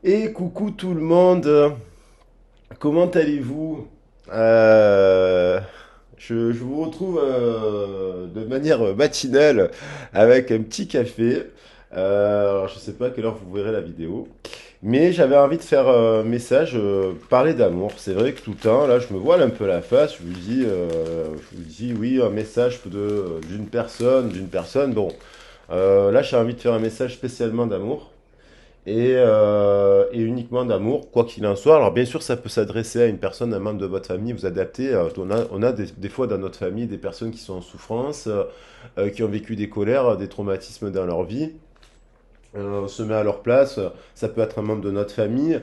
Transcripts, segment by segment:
Et coucou tout le monde, comment allez-vous? Euh, je vous retrouve de manière matinale avec un petit café. Alors je sais pas à quelle heure vous verrez la vidéo, mais j'avais envie de faire un message, parler d'amour. C'est vrai que tout le temps, là, je me voile un peu la face. Je vous dis oui, un message d'une personne. Bon, là, j'ai envie de faire un message spécialement d'amour et uniquement d'amour, quoi qu'il en soit. Alors bien sûr, ça peut s'adresser à une personne, un membre de votre famille, vous adaptez. On a des fois dans notre famille des personnes qui sont en souffrance, qui ont vécu des colères, des traumatismes dans leur vie. On se met à leur place, ça peut être un membre de notre famille.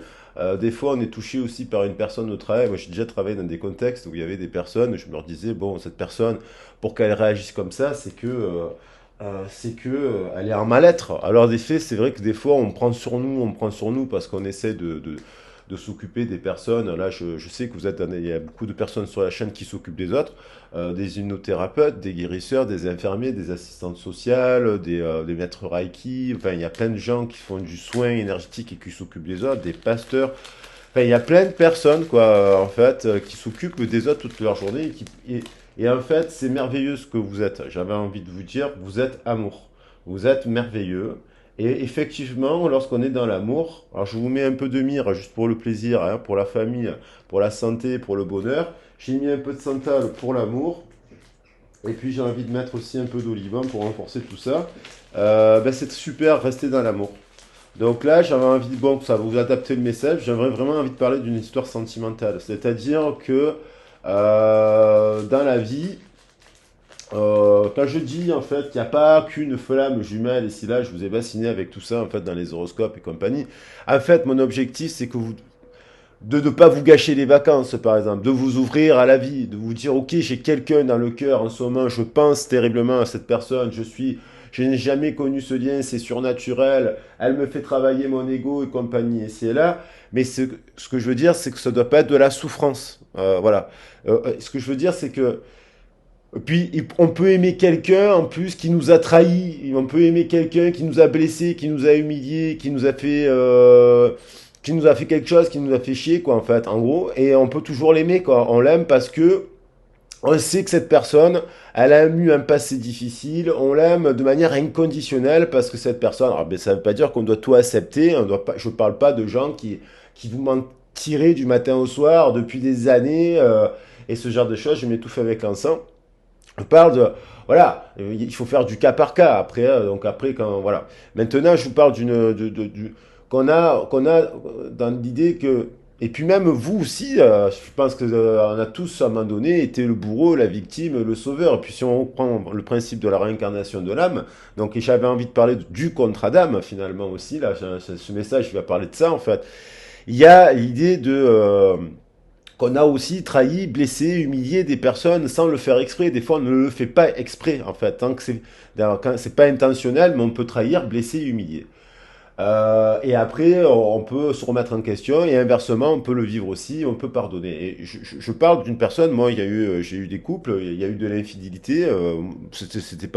Des fois, on est touché aussi par une personne au travail. Moi, j'ai déjà travaillé dans des contextes où il y avait des personnes, je me disais, bon, cette personne, pour qu'elle réagisse comme ça, c'est que elle est en mal-être. Alors, des faits, c'est vrai que des fois, on prend sur nous parce qu'on essaie de s'occuper des personnes. Là, je sais que il y a beaucoup de personnes sur la chaîne qui s'occupent des autres, des hypnothérapeutes, des guérisseurs, des infirmiers, des assistantes sociales, des maîtres Reiki. Enfin, il y a plein de gens qui font du soin énergétique et qui s'occupent des autres, des pasteurs. Enfin, il y a plein de personnes, quoi, en fait, qui s'occupent des autres toute leur journée et en fait, c'est merveilleux ce que vous êtes. J'avais envie de vous dire, vous êtes amour. Vous êtes merveilleux. Et effectivement, lorsqu'on est dans l'amour, alors je vous mets un peu de myrrhe juste pour le plaisir, hein, pour la famille, pour la santé, pour le bonheur. J'ai mis un peu de santal pour l'amour. Et puis j'ai envie de mettre aussi un peu d'olive pour renforcer tout ça. Ben, c'est super, rester dans l'amour. Donc là, j'avais envie, bon, ça va vous adapter le message, j'avais vraiment envie de parler d'une histoire sentimentale. C'est-à-dire que dans la vie, quand je dis en fait qu'il n'y a pas qu'une flamme jumelle, et si là je vous ai bassiné avec tout ça en fait dans les horoscopes et compagnie, en fait mon objectif c'est que vous de ne pas vous gâcher les vacances, par exemple, de vous ouvrir à la vie, de vous dire, ok, j'ai quelqu'un dans le cœur en ce moment, je pense terriblement à cette personne, je n'ai jamais connu ce lien, c'est surnaturel, elle me fait travailler mon ego et compagnie, et c'est là. Mais ce que je veux dire, c'est que ça ne doit pas être de la souffrance. Voilà. Ce que je veux dire, c'est que puis on peut aimer quelqu'un en plus qui nous a trahis, on peut aimer quelqu'un qui nous a blessés, qui nous a humiliés, qui nous a fait quelque chose, qui nous a fait chier quoi en fait, en gros. Et on peut toujours l'aimer quoi. On l'aime parce que on sait que cette personne, elle a eu un passé difficile. On l'aime de manière inconditionnelle parce que cette personne. Alors, ben, ça ne veut pas dire qu'on doit tout accepter. On doit pas. Je parle pas de gens qui vous mentiraient du matin au soir depuis des années et ce genre de choses. Je m'étouffe avec l'encens. On parle de, voilà, il faut faire du cas par cas après, donc après quand, voilà. Maintenant, je vous parle qu'on a dans l'idée que, et puis même vous aussi, je pense que on a tous à un moment donné été le bourreau, la victime, le sauveur. Et puis si on reprend le principe de la réincarnation de l'âme, donc et j'avais envie de parler du contre-Adam finalement aussi là, ce message, je vais parler de ça en fait. Il y a l'idée qu'on a aussi trahi, blessé, humilié des personnes sans le faire exprès. Des fois, on ne le fait pas exprès, en fait. Tant que c'est pas intentionnel, mais on peut trahir, blesser, humilier. Et après, on peut se remettre en question et inversement, on peut le vivre aussi, on peut pardonner. Et je parle d'une personne, moi, j'ai eu des couples, il y a eu de l'infidélité, c'était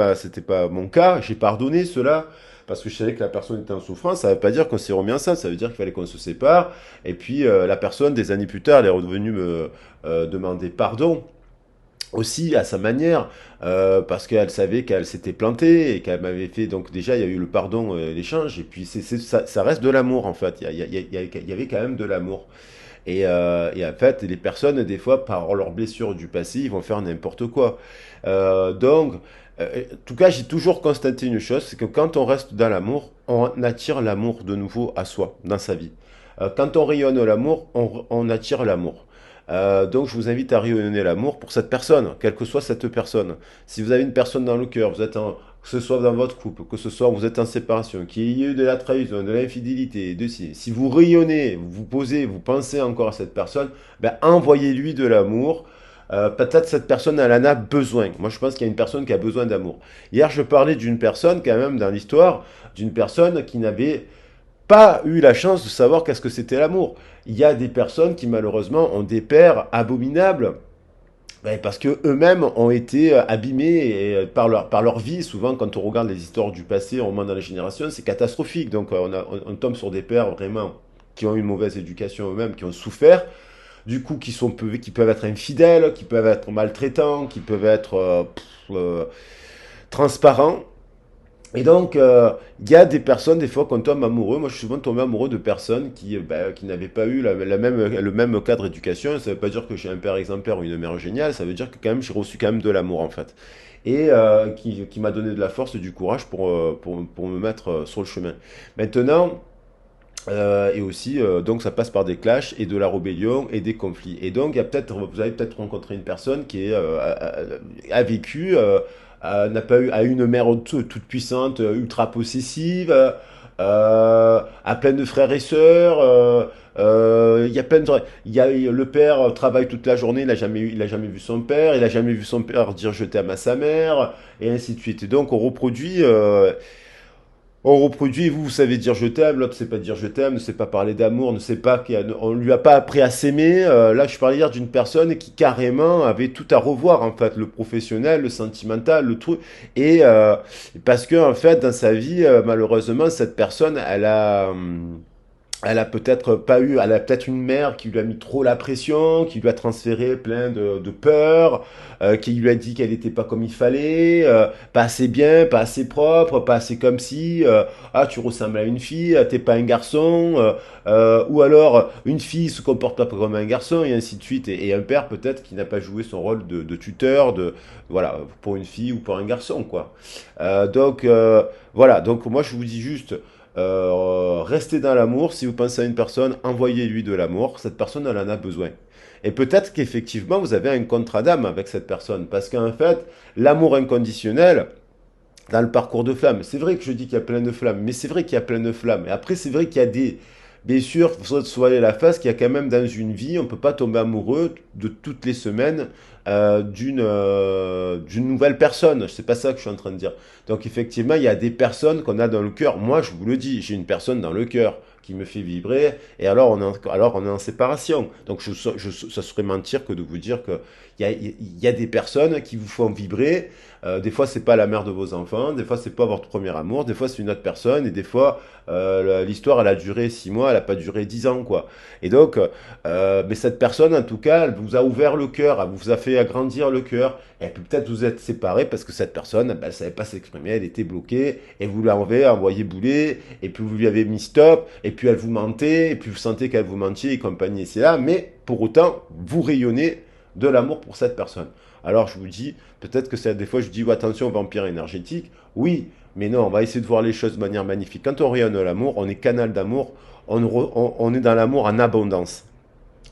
pas mon cas, j'ai pardonné cela parce que je savais que la personne était en souffrance. Ça veut pas dire qu'on s'est remis ensemble, ça veut dire qu'il fallait qu'on se sépare. Et puis la personne, des années plus tard, elle est revenue me demander pardon aussi à sa manière, parce qu'elle savait qu'elle s'était plantée et qu'elle m'avait fait. Donc déjà, il y a eu le pardon, l'échange, et puis ça reste de l'amour en fait. Il y avait quand même de l'amour. Et en fait, les personnes, des fois, par leur blessure du passé, ils vont faire n'importe quoi. Donc, en tout cas, j'ai toujours constaté une chose, c'est que quand on reste dans l'amour, on attire l'amour de nouveau à soi, dans sa vie. Quand on rayonne l'amour, on attire l'amour. Donc je vous invite à rayonner l'amour pour cette personne, quelle que soit cette personne. Si vous avez une personne dans le cœur, que ce soit dans votre couple, que ce soit vous êtes en séparation, qu'il y ait eu de la trahison, de l'infidélité, si vous rayonnez, vous posez, vous pensez encore à cette personne, ben envoyez-lui de l'amour. Peut-être cette personne, elle en a besoin. Moi, je pense qu'il y a une personne qui a besoin d'amour. Hier, je parlais d'une personne, quand même, dans l'histoire, d'une personne qui n'avait pas eu la chance de savoir qu'est-ce que c'était l'amour. Il y a des personnes qui malheureusement ont des pères abominables parce que eux-mêmes ont été abîmés par leur vie. Souvent, quand on regarde les histoires du passé, on remonte dans les générations, c'est catastrophique. Donc, on tombe sur des pères vraiment. qui ont une mauvaise éducation eux-mêmes, qui ont souffert, du coup qui peuvent être infidèles, qui peuvent être maltraitants, qui peuvent être transparents. Et donc, il y a des personnes, des fois, qu'on tombe amoureux. Moi, je suis souvent tombé amoureux de personnes qui n'avaient pas eu le même cadre d'éducation. Ça ne veut pas dire que j'ai un père exemplaire ou une mère géniale. Ça veut dire que quand même, j'ai reçu quand même de l'amour, en fait. Et qui m'a donné de la force et du courage pour me mettre sur le chemin. Maintenant, et aussi, donc ça passe par des clashs et de la rébellion et des conflits. Et donc, vous avez peut-être rencontré une personne qui a vécu, n'a pas eu, a eu une mère toute puissante, ultra possessive, a plein de frères et sœurs. Il y a plein de, le père travaille toute la journée, il a jamais vu son père, il a jamais vu son père dire je t'aime à sa mère, et ainsi de suite. Et donc on reproduit, vous savez dire je t'aime, l'autre sait pas dire je t'aime, ne sait pas parler d'amour, ne sait pas on lui a pas appris à s'aimer. Là, je parlais hier d'une personne qui carrément avait tout à revoir en fait, le professionnel, le sentimental, le truc, et parce que en fait, dans sa vie, malheureusement, cette personne, elle a peut-être pas eu, elle a peut-être une mère qui lui a mis trop la pression, qui lui a transféré plein de peurs, qui lui a dit qu'elle n'était pas comme il fallait, pas assez bien, pas assez propre, pas assez comme si, ah tu ressembles à une fille, t'es pas un garçon, ou alors une fille se comporte pas comme un garçon et ainsi de suite, et un père peut-être qui n'a pas joué son rôle de tuteur, voilà, pour une fille ou pour un garçon quoi. Voilà, donc moi je vous dis juste restez dans l'amour. Si vous pensez à une personne, envoyez-lui de l'amour. Cette personne, elle en a besoin. Et peut-être qu'effectivement, vous avez un contrat d'âme avec cette personne. Parce qu'en fait, l'amour inconditionnel, dans le parcours de flamme, c'est vrai que je dis qu'il y a plein de flammes, mais c'est vrai qu'il y a plein de flammes. Et après, c'est vrai qu'il y a des... Bien sûr, il faut se voiler la face qu'il y a quand même dans une vie, on ne peut pas tomber amoureux de toutes les semaines d'une nouvelle personne. C'est pas ça que je suis en train de dire. Donc effectivement, il y a des personnes qu'on a dans le cœur. Moi, je vous le dis, j'ai une personne dans le cœur qui me fait vibrer, et alors on est en séparation. Donc ça serait mentir que de vous dire que il y a des personnes qui vous font vibrer. Des fois, c'est pas la mère de vos enfants, des fois, c'est pas votre premier amour, des fois, c'est une autre personne, et des fois, l'histoire, elle a duré 6 mois, elle a pas duré 10 ans, quoi. Et donc, mais cette personne, en tout cas, elle vous a ouvert le cœur, elle vous a fait agrandir le cœur, et puis peut-être vous êtes séparés parce que cette personne, ben, elle savait pas s'exprimer, elle était bloquée, et vous l'avez envoyé bouler, et puis vous lui avez mis stop, et puis elle vous mentait, et puis vous sentez qu'elle vous mentait et compagnie, et c'est là, mais pour autant, vous rayonnez de l'amour pour cette personne. Alors je vous dis, peut-être que des fois je dis, oh, attention, vampire énergétique, oui, mais non, on va essayer de voir les choses de manière magnifique. Quand on rayonne l'amour, on est canal d'amour, on est dans l'amour en abondance.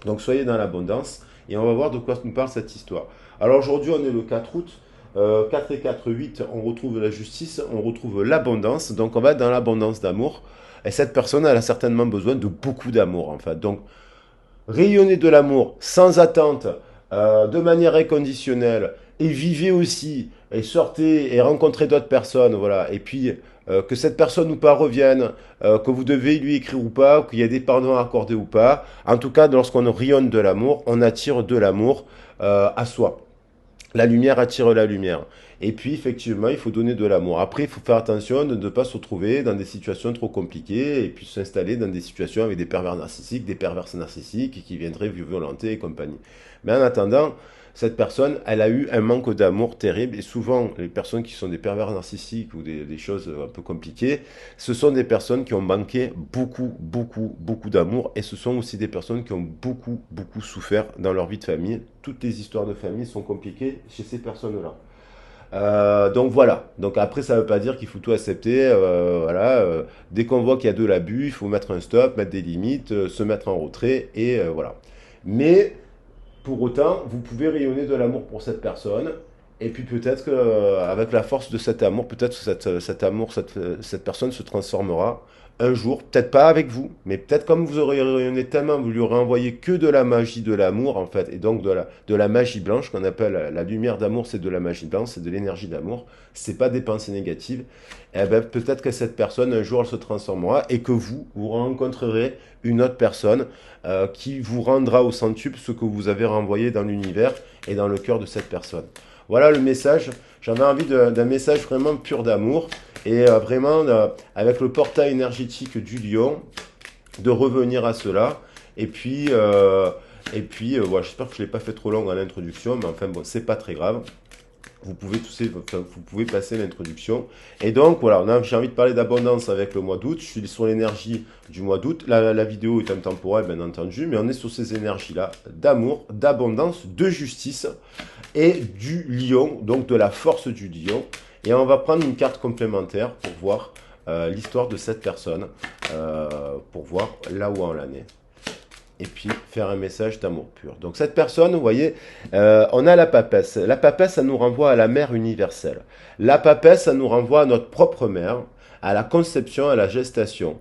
Donc soyez dans l'abondance et on va voir de quoi nous parle cette histoire. Alors aujourd'hui on est le 4 août, 4 et 4, 8, on retrouve la justice, on retrouve l'abondance, donc on va être dans l'abondance d'amour. Et cette personne elle a certainement besoin de beaucoup d'amour en fait. Donc rayonnez de l'amour sans attente, de manière inconditionnelle, et vivez aussi, et sortez, et rencontrez d'autres personnes, voilà. Et puis, que cette personne ou pas revienne, que vous devez lui écrire ou pas, qu'il y ait des pardons à accorder ou pas. En tout cas, lorsqu'on rayonne de l'amour, on attire de l'amour à soi. La lumière attire la lumière. Et puis, effectivement, il faut donner de l'amour. Après, il faut faire attention de ne pas se retrouver dans des situations trop compliquées et puis s'installer dans des situations avec des pervers narcissiques, des perverses narcissiques qui viendraient violenter et compagnie. Mais en attendant, cette personne, elle a eu un manque d'amour terrible. Et souvent, les personnes qui sont des pervers narcissiques ou des choses un peu compliquées, ce sont des personnes qui ont manqué beaucoup, beaucoup, beaucoup d'amour. Et ce sont aussi des personnes qui ont beaucoup, beaucoup souffert dans leur vie de famille. Toutes les histoires de famille sont compliquées chez ces personnes-là. Donc voilà. Donc après, ça ne veut pas dire qu'il faut tout accepter. Voilà. Dès qu'on voit qu'il y a de l'abus, il faut mettre un stop, mettre des limites, se mettre en retrait et voilà. Mais pour autant, vous pouvez rayonner de l'amour pour cette personne. Et puis peut-être qu'avec la force de cet amour, peut-être que cet amour, cette personne se transformera un jour, peut-être pas avec vous, mais peut-être comme vous aurez rayonné tellement, vous lui aurez envoyé que de la magie de l'amour, en fait, et donc de la magie blanche, qu'on appelle la lumière d'amour, c'est de la magie blanche, c'est de l'énergie d'amour, c'est pas des pensées négatives, et ben, peut-être que cette personne, un jour, elle se transformera, et que vous rencontrerez une autre personne qui vous rendra au centuple ce que vous avez renvoyé dans l'univers et dans le cœur de cette personne. Voilà le message. J'avais envie d'un message vraiment pur d'amour et vraiment avec le portail énergétique du lion. de revenir à cela. Et puis, voilà, j'espère que je ne l'ai pas fait trop long en introduction, mais enfin bon, c'est pas très grave. Vous pouvez passer l'introduction. Et donc, voilà, j'ai envie de parler d'abondance avec le mois d'août. Je suis sur l'énergie du mois d'août. La vidéo est intemporelle, bien entendu, mais on est sur ces énergies-là d'amour, d'abondance, de justice et du lion, donc de la force du lion. Et on va prendre une carte complémentaire pour voir l'histoire de cette personne, pour voir là où on en est et puis faire un message d'amour pur. Donc cette personne, vous voyez, on a la papesse. La papesse, ça nous renvoie à la mère universelle. La papesse, ça nous renvoie à notre propre mère, à la conception, à la gestation.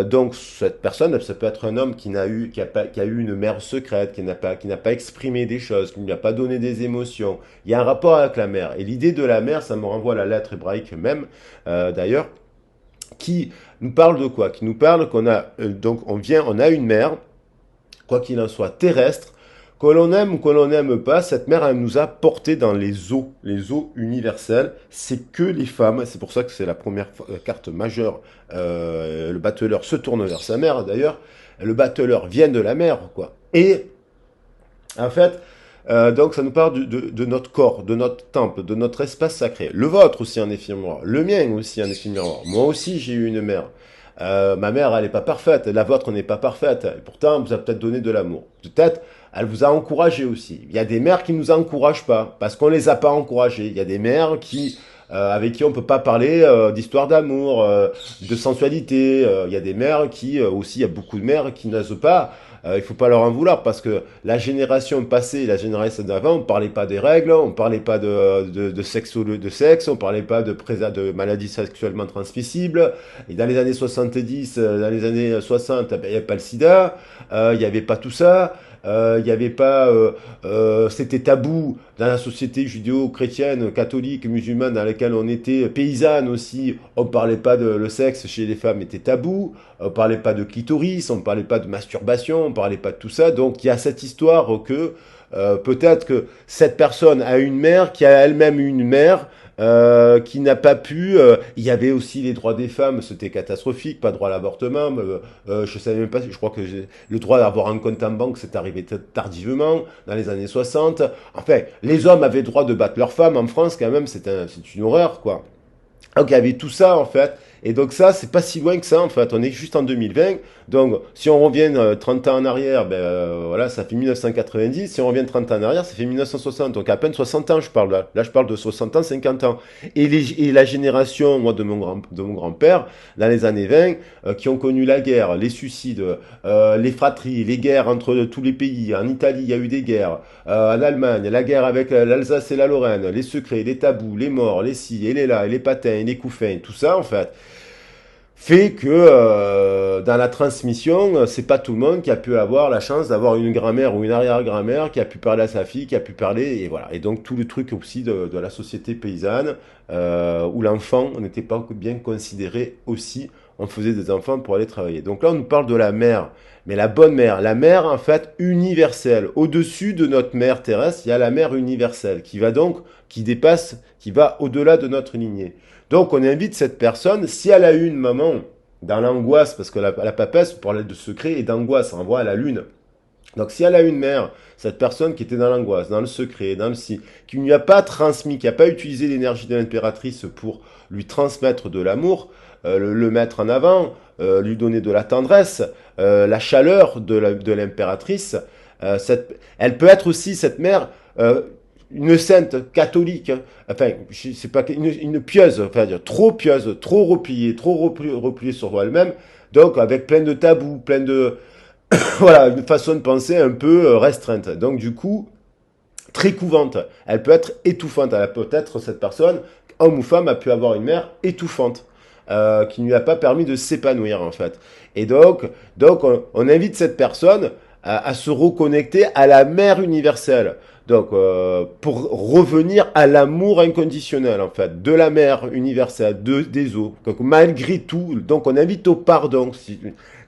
Donc cette personne, ça peut être un homme qui a eu une mère secrète, qui n'a pas exprimé des choses, qui ne lui a pas donné des émotions. Il y a un rapport avec la mère. Et l'idée de la mère, ça me renvoie à la lettre hébraïque même, d'ailleurs, qui nous parle de quoi? Qui nous parle qu'on a, on a une mère, quoi qu'il en soit, terrestre, que l'on aime ou que l'on n'aime pas, cette mère, elle nous a portés dans les eaux universelles. C'est que les femmes, c'est pour ça que c'est la première carte majeure. Le battleur se tourne vers sa mère, d'ailleurs. Le battleur vient de la mer, quoi. Et, en fait, donc ça nous parle de notre corps, de notre temple, de notre espace sacré. Le vôtre aussi en effet miroir, le mien aussi en effet miroir. Moi aussi j'ai eu une mère. Ma mère, elle n'est pas parfaite, la vôtre n'est pas parfaite. Et pourtant, elle vous a peut-être donné de l'amour. Peut-être, elle vous a encouragé aussi. Il y a des mères qui ne nous encouragent pas, parce qu'on ne les a pas encouragées. Il y a des mères avec qui on ne peut pas parler d'histoire d'amour, de sensualité. Il y a des mères qui, aussi, il y a beaucoup de mères qui n'osent pas. Il faut pas leur en vouloir parce que la génération passée, la génération d'avant, on parlait pas des règles, on parlait pas de sexe, on parlait pas de maladies sexuellement transmissibles. Et dans les années 70, dans les années 60, ben, il n'y avait pas le sida, il n'y avait pas tout ça. Il n'y avait pas, c'était tabou dans la société judéo-chrétienne, catholique, musulmane dans laquelle on était, paysanne aussi. On ne parlait pas de le sexe chez les femmes était tabou. On parlait pas de clitoris, on parlait pas de masturbation, on parlait pas de tout ça. Donc il y a cette histoire que peut-être que cette personne a une mère qui a elle-même une mère qui n'a pas pu. Il y avait aussi les droits des femmes, c'était catastrophique, pas droit à l'avortement. Je savais même pas, je crois que le droit d'avoir un compte en banque, c'est arrivé tardivement dans les années 60. Enfin, les hommes avaient le droit de battre leurs femmes en France quand même, c'est une horreur quoi. Donc il y avait tout ça en fait. Et donc ça, c'est pas si loin que ça en fait. On est juste en 2020. Donc si on revient 30 ans en arrière, ben voilà, ça fait 1990. Si on revient 30 ans en arrière, ça fait 1960. Donc à peine 60 ans je parle là. Là je parle de 60 ans, 50 ans. Et la génération, moi de mon grand-père, dans les années 20, qui ont connu la guerre, les suicides, les fratries, les guerres entre tous les pays. En Italie, il y a eu des guerres. En Allemagne, la guerre avec l'Alsace et la Lorraine, les secrets, les tabous, les morts, les ci et les là, et les patins, et les couffins, tout ça en fait fait que dans la transmission, c'est pas tout le monde qui a pu avoir la chance d'avoir une grand-mère ou une arrière-grand-mère qui a pu parler à sa fille, qui a pu parler, et voilà. Et donc tout le truc aussi de la société paysanne, où l'enfant n'était pas bien considéré aussi, on faisait des enfants pour aller travailler. Donc là, on nous parle de la mère, mais la bonne mère, la mère en fait universelle. Au-dessus de notre mère terrestre, il y a la mère universelle, qui dépasse, qui va au-delà de notre lignée. Donc on invite cette personne, si elle a eu une maman dans l'angoisse, parce que la papesse, pour parler de secret et d'angoisse, renvoie à la lune. Donc si elle a une mère, cette personne qui était dans l'angoisse, dans le secret, dans le si, qui ne lui a pas transmis, qui n'a pas utilisé l'énergie de l'impératrice pour lui transmettre de l'amour, le mettre en avant, lui donner de la tendresse, la chaleur de l'impératrice, elle peut être aussi cette mère une sainte catholique, hein. Enfin, c'est pas une pieuse, enfin dire trop pieuse, trop repliée sur elle-même, donc avec plein de tabous, plein de voilà, une façon de penser un peu restreinte. Donc du coup, très couvante. Elle peut être étouffante. Elle peut être cette personne, homme ou femme, a pu avoir une mère étouffante. Qui ne lui a pas permis de s'épanouir en fait. Et donc on invite cette personne à se reconnecter à la mère universelle. Donc, pour revenir à l'amour inconditionnel, en fait, de la mère universelle, des eaux. Donc, malgré tout, donc on invite au pardon.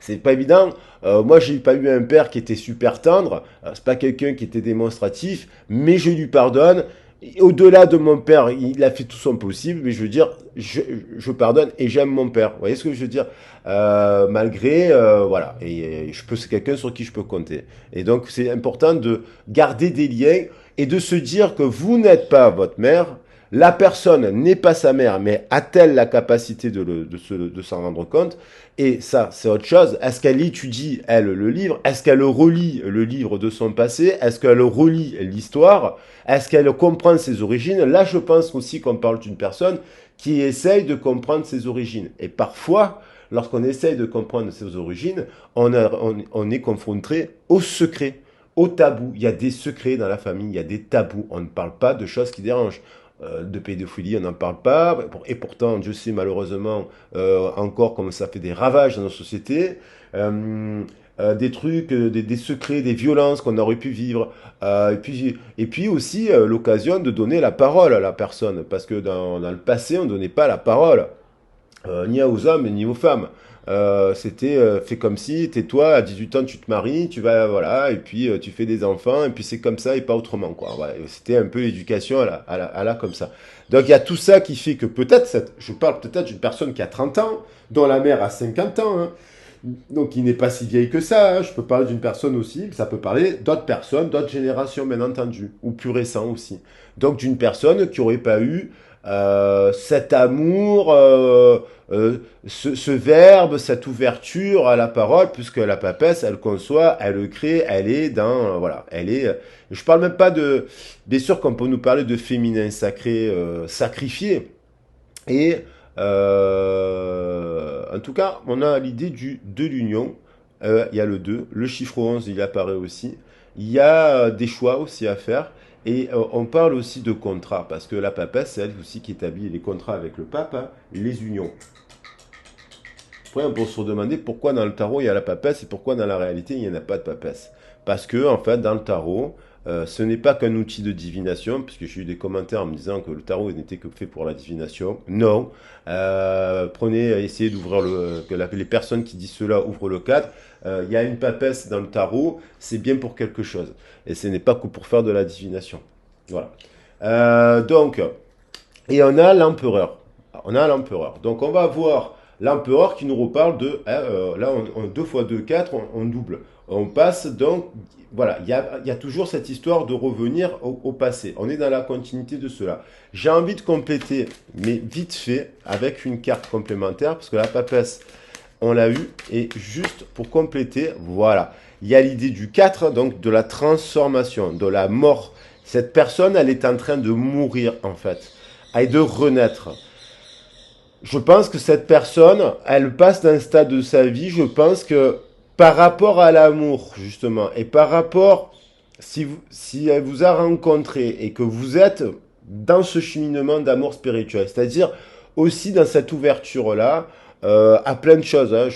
C'est pas évident. Moi, j'ai pas eu un père qui était super tendre. C'est pas quelqu'un qui était démonstratif, mais je lui pardonne. au-delà de mon père, il a fait tout son possible, mais je veux dire, je pardonne et j'aime mon père. Vous voyez ce que je veux dire? Malgré, voilà, et je peux, c'est quelqu'un sur qui je peux compter. Et donc, c'est important de garder des liens et de se dire que vous n'êtes pas votre mère, la personne n'est pas sa mère, mais a-t-elle la capacité de s'en rendre compte? Et ça, c'est autre chose. Est-ce qu'elle étudie, elle, le livre? Est-ce qu'elle relit le livre de son passé? Est-ce qu'elle relit l'histoire? Est-ce qu'elle comprend ses origines? Là, je pense aussi qu'on parle d'une personne qui essaye de comprendre ses origines. Et parfois, lorsqu'on essaye de comprendre ses origines, on est confronté au secret, au tabou. Il y a des secrets dans la famille, il y a des tabous. On ne parle pas de choses qui dérangent. De pédophilie, on n'en parle pas. Et pourtant, je sais malheureusement encore comme ça fait des ravages dans nos sociétés. Des trucs, des secrets, des violences qu'on aurait pu vivre. Et puis aussi l'occasion de donner la parole à la personne. Parce que dans le passé, on ne donnait pas la parole, ni aux hommes ni aux femmes. C'était fait comme si, tais-toi, à 18 ans tu te maries, tu vas, voilà, et puis tu fais des enfants, et puis c'est comme ça et pas autrement, quoi. Voilà. C'était un peu l'éducation comme ça. Donc il y a tout ça qui fait que peut-être, je parle peut-être d'une personne qui a 30 ans, dont la mère a 50 ans, hein, donc il n'est pas si vieille que ça, hein. Je peux parler d'une personne aussi, ça peut parler d'autres personnes, d'autres générations bien entendu, ou plus récents aussi. Donc d'une personne qui n'aurait pas eu cet amour, ce verbe, cette ouverture à la parole, puisque la papesse, elle conçoit, elle le crée, elle est dans, voilà, elle est. Je parle même pas de, bien sûr qu'on peut nous parler de féminin sacré, sacrifié, et en tout cas, on a l'idée de l'union. Il y a le 2, le chiffre 11, il apparaît aussi. Il y a des choix aussi à faire. Et on parle aussi de contrats, parce que la papesse, c'est elle aussi qui établit les contrats avec le pape, hein, les unions. Après, on peut se demander pourquoi dans le tarot il y a la papesse et pourquoi dans la réalité il n'y en a pas de papesse. Parce que, en fait, dans le tarot, ce n'est pas qu'un outil de divination, puisque j'ai eu des commentaires en me disant que le tarot n'était que fait pour la divination. Non. Essayez d'ouvrir les personnes qui disent cela ouvrent le cadre. Il y a une papesse dans le tarot, c'est bien pour quelque chose. Et ce n'est pas que pour faire de la divination. Voilà. Donc, et on a l'empereur. On a l'empereur. Donc on va voir l'empereur qui nous reparle de, là, 2 fois 2, 4, on double. On passe donc, voilà, il y a toujours cette histoire de revenir au passé. On est dans la continuité de cela. J'ai envie de compléter, mais vite fait, avec une carte complémentaire, parce que la papesse, on l'a eu, et juste pour compléter, voilà. Il y a l'idée du 4, donc de la transformation, de la mort. Cette personne, elle est en train de mourir, en fait, et de renaître. Je pense que cette personne, elle passe d'un stade de sa vie, je pense que par rapport à l'amour, justement, et par rapport, si elle vous a rencontré et que vous êtes dans ce cheminement d'amour spirituel, c'est-à-dire aussi dans cette ouverture-là, à plein de choses, hein,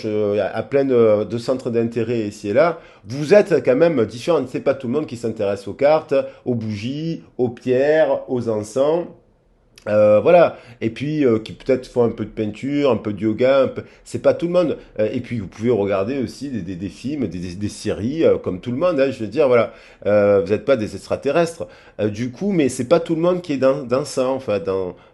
à plein de centres d'intérêt ici et là, vous êtes quand même différents. C'est pas tout le monde qui s'intéresse aux cartes, aux bougies, aux pierres, aux encens. Voilà. Et puis qui peut-être font un peu de peinture, un peu de yoga, c'est pas tout le monde. Et puis vous pouvez regarder aussi des films, des séries comme tout le monde, hein, je veux dire, voilà. Vous n'êtes pas des extraterrestres. Du coup, mais c'est pas tout le monde qui est dans ça, en fait.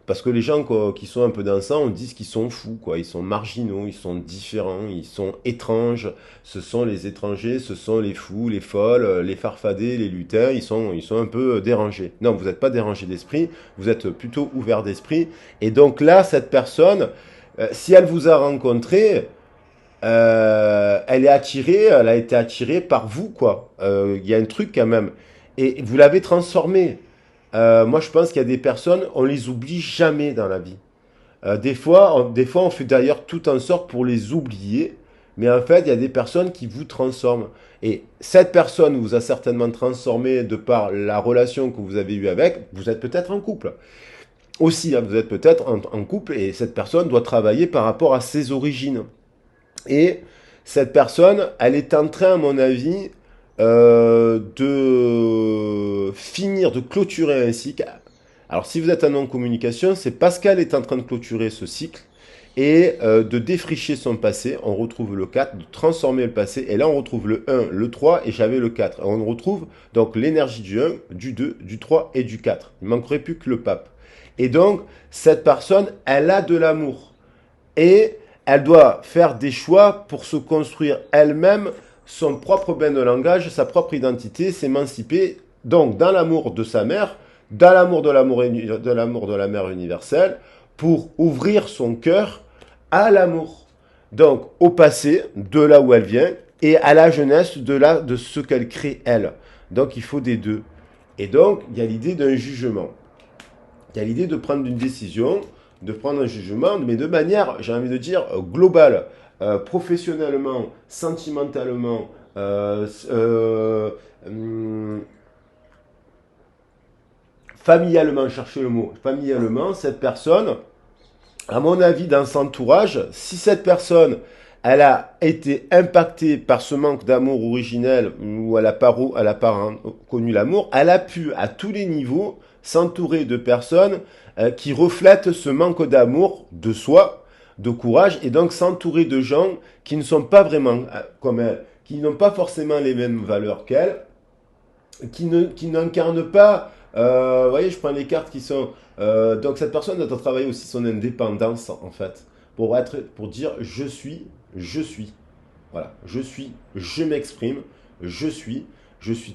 Parce que les gens qui sont un peu dans ça, on dit qu'ils sont fous, quoi. Ils sont marginaux, ils sont différents, ils sont étranges. Ce sont les étrangers, ce sont les fous, les folles, les farfadets, les lutins. Ils sont un peu dérangés. Non, vous n'êtes pas dérangé d'esprit, vous êtes plutôt ouvert d'esprit. Et donc là, cette personne, si elle vous a rencontré, elle a été attirée par vous, quoi. Il y a un truc quand même. Et vous l'avez transformée. Moi, je pense qu'il y a des personnes, on les oublie jamais dans la vie. Des fois, on fait d'ailleurs tout en sorte pour les oublier. Mais en fait, il y a des personnes qui vous transforment. Et cette personne vous a certainement transformé de par la relation que vous avez eue avec. Vous êtes peut-être en couple. Aussi, hein, vous êtes peut-être en couple et cette personne doit travailler par rapport à ses origines. Et cette personne, elle est en train, à mon avis, de finir, de clôturer un cycle. Alors, si vous êtes en non-communication, c'est parce qu'elle est en train de clôturer ce cycle. et de défricher son passé. On retrouve le 4, de transformer le passé. Et là, on retrouve le 1, le 3 et j'avais le 4. On retrouve donc l'énergie du 1, du 2, du 3 et du 4. Il ne manquerait plus que le pape. Et donc, cette personne, elle a de l'amour. Et elle doit faire des choix pour se construire elle-même son propre bain de langage, sa propre identité, s'émanciper. Donc, dans l'amour de sa mère, dans l'amour de la mère universelle, pour ouvrir son cœur à l'amour. Donc, au passé, de là où elle vient, et à la jeunesse, de ce qu'elle crée elle. Donc, il faut des deux. Et donc, il y a l'idée d'un jugement. Il y a l'idée de prendre une décision, de prendre un jugement, mais de manière, j'ai envie de dire, globale, professionnellement, sentimentalement, familialement, cherchez le mot, familialement, cette personne, à mon avis, dans son entourage, si cette personne, elle a été impactée par ce manque d'amour originel, ou elle n'a pas connu l'amour, elle a pu, à tous les niveaux, s'entourer de personnes qui reflètent ce manque d'amour de soi, de courage, et donc s'entourer de gens qui ne sont pas vraiment comme elle, qui n'ont pas forcément les mêmes valeurs qu'elle, qui n'incarnent pas. Vous voyez, je prends les cartes qui sont. Donc cette personne doit travailler aussi son indépendance en fait, pour dire je suis. Voilà, je m'exprime, je suis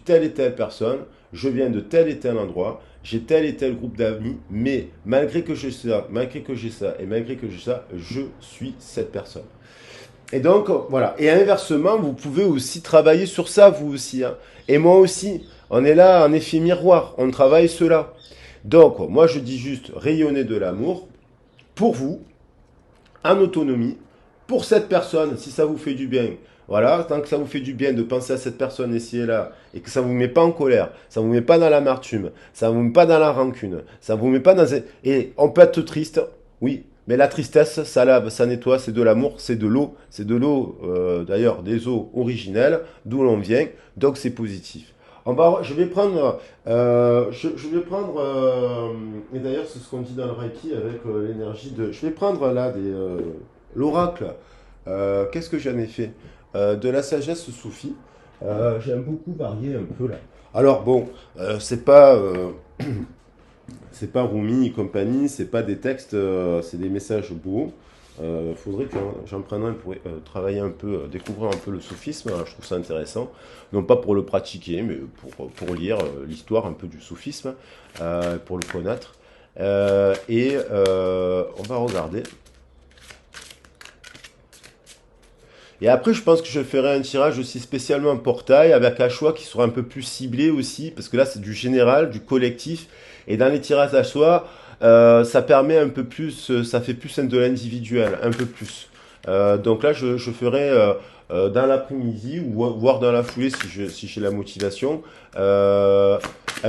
telle et telle personne, je viens de tel et tel endroit, j'ai tel et tel groupe d'amis, mais malgré que j'ai ça, malgré que j'ai ça, et malgré que j'ai ça, je suis cette personne. Et donc, voilà. Et inversement, vous pouvez aussi travailler sur ça, vous aussi. Hein. Et moi aussi. On est là en effet miroir. On travaille cela. Donc, moi, je dis juste rayonner de l'amour pour vous, en autonomie, pour cette personne, si ça vous fait du bien. Voilà, tant que ça vous fait du bien de penser à cette personne ici et là, et que ça ne vous met pas en colère, ça ne vous met pas dans l'amertume, ça ne vous met pas dans la rancune, ça ne vous met pas dans... Et on peut être triste, oui, mais la tristesse, ça lave, ça nettoie, c'est de l'amour, c'est de l'eau, d'ailleurs, des eaux originelles, d'où l'on vient, donc c'est positif. Je vais prendre, et d'ailleurs c'est ce qu'on dit dans le Reiki avec l'énergie de, je vais prendre là l'oracle. Qu'est-ce que j'en ai fait? De la sagesse soufie. J'aime beaucoup varier un peu là. Alors bon, c'est pas Rumi et compagnie, c'est pas des textes, c'est des messages beaux. Faudrait que j'en prenne un pour travailler un peu, découvrir un peu le soufisme. Je trouve ça intéressant. Non pas pour le pratiquer, mais pour lire l'histoire un peu du soufisme, pour le connaître. On va regarder. Et après, je pense que je ferai un tirage aussi spécialement en portail avec un choix qui sera un peu plus ciblé aussi, parce que là, c'est du général, du collectif. Et dans les tirages à choix, ça permet un peu plus, ça fait plus de l'individuel, un peu plus. Donc là, je ferai dans l'après-midi, ou voire dans la foulée si j'ai la motivation, un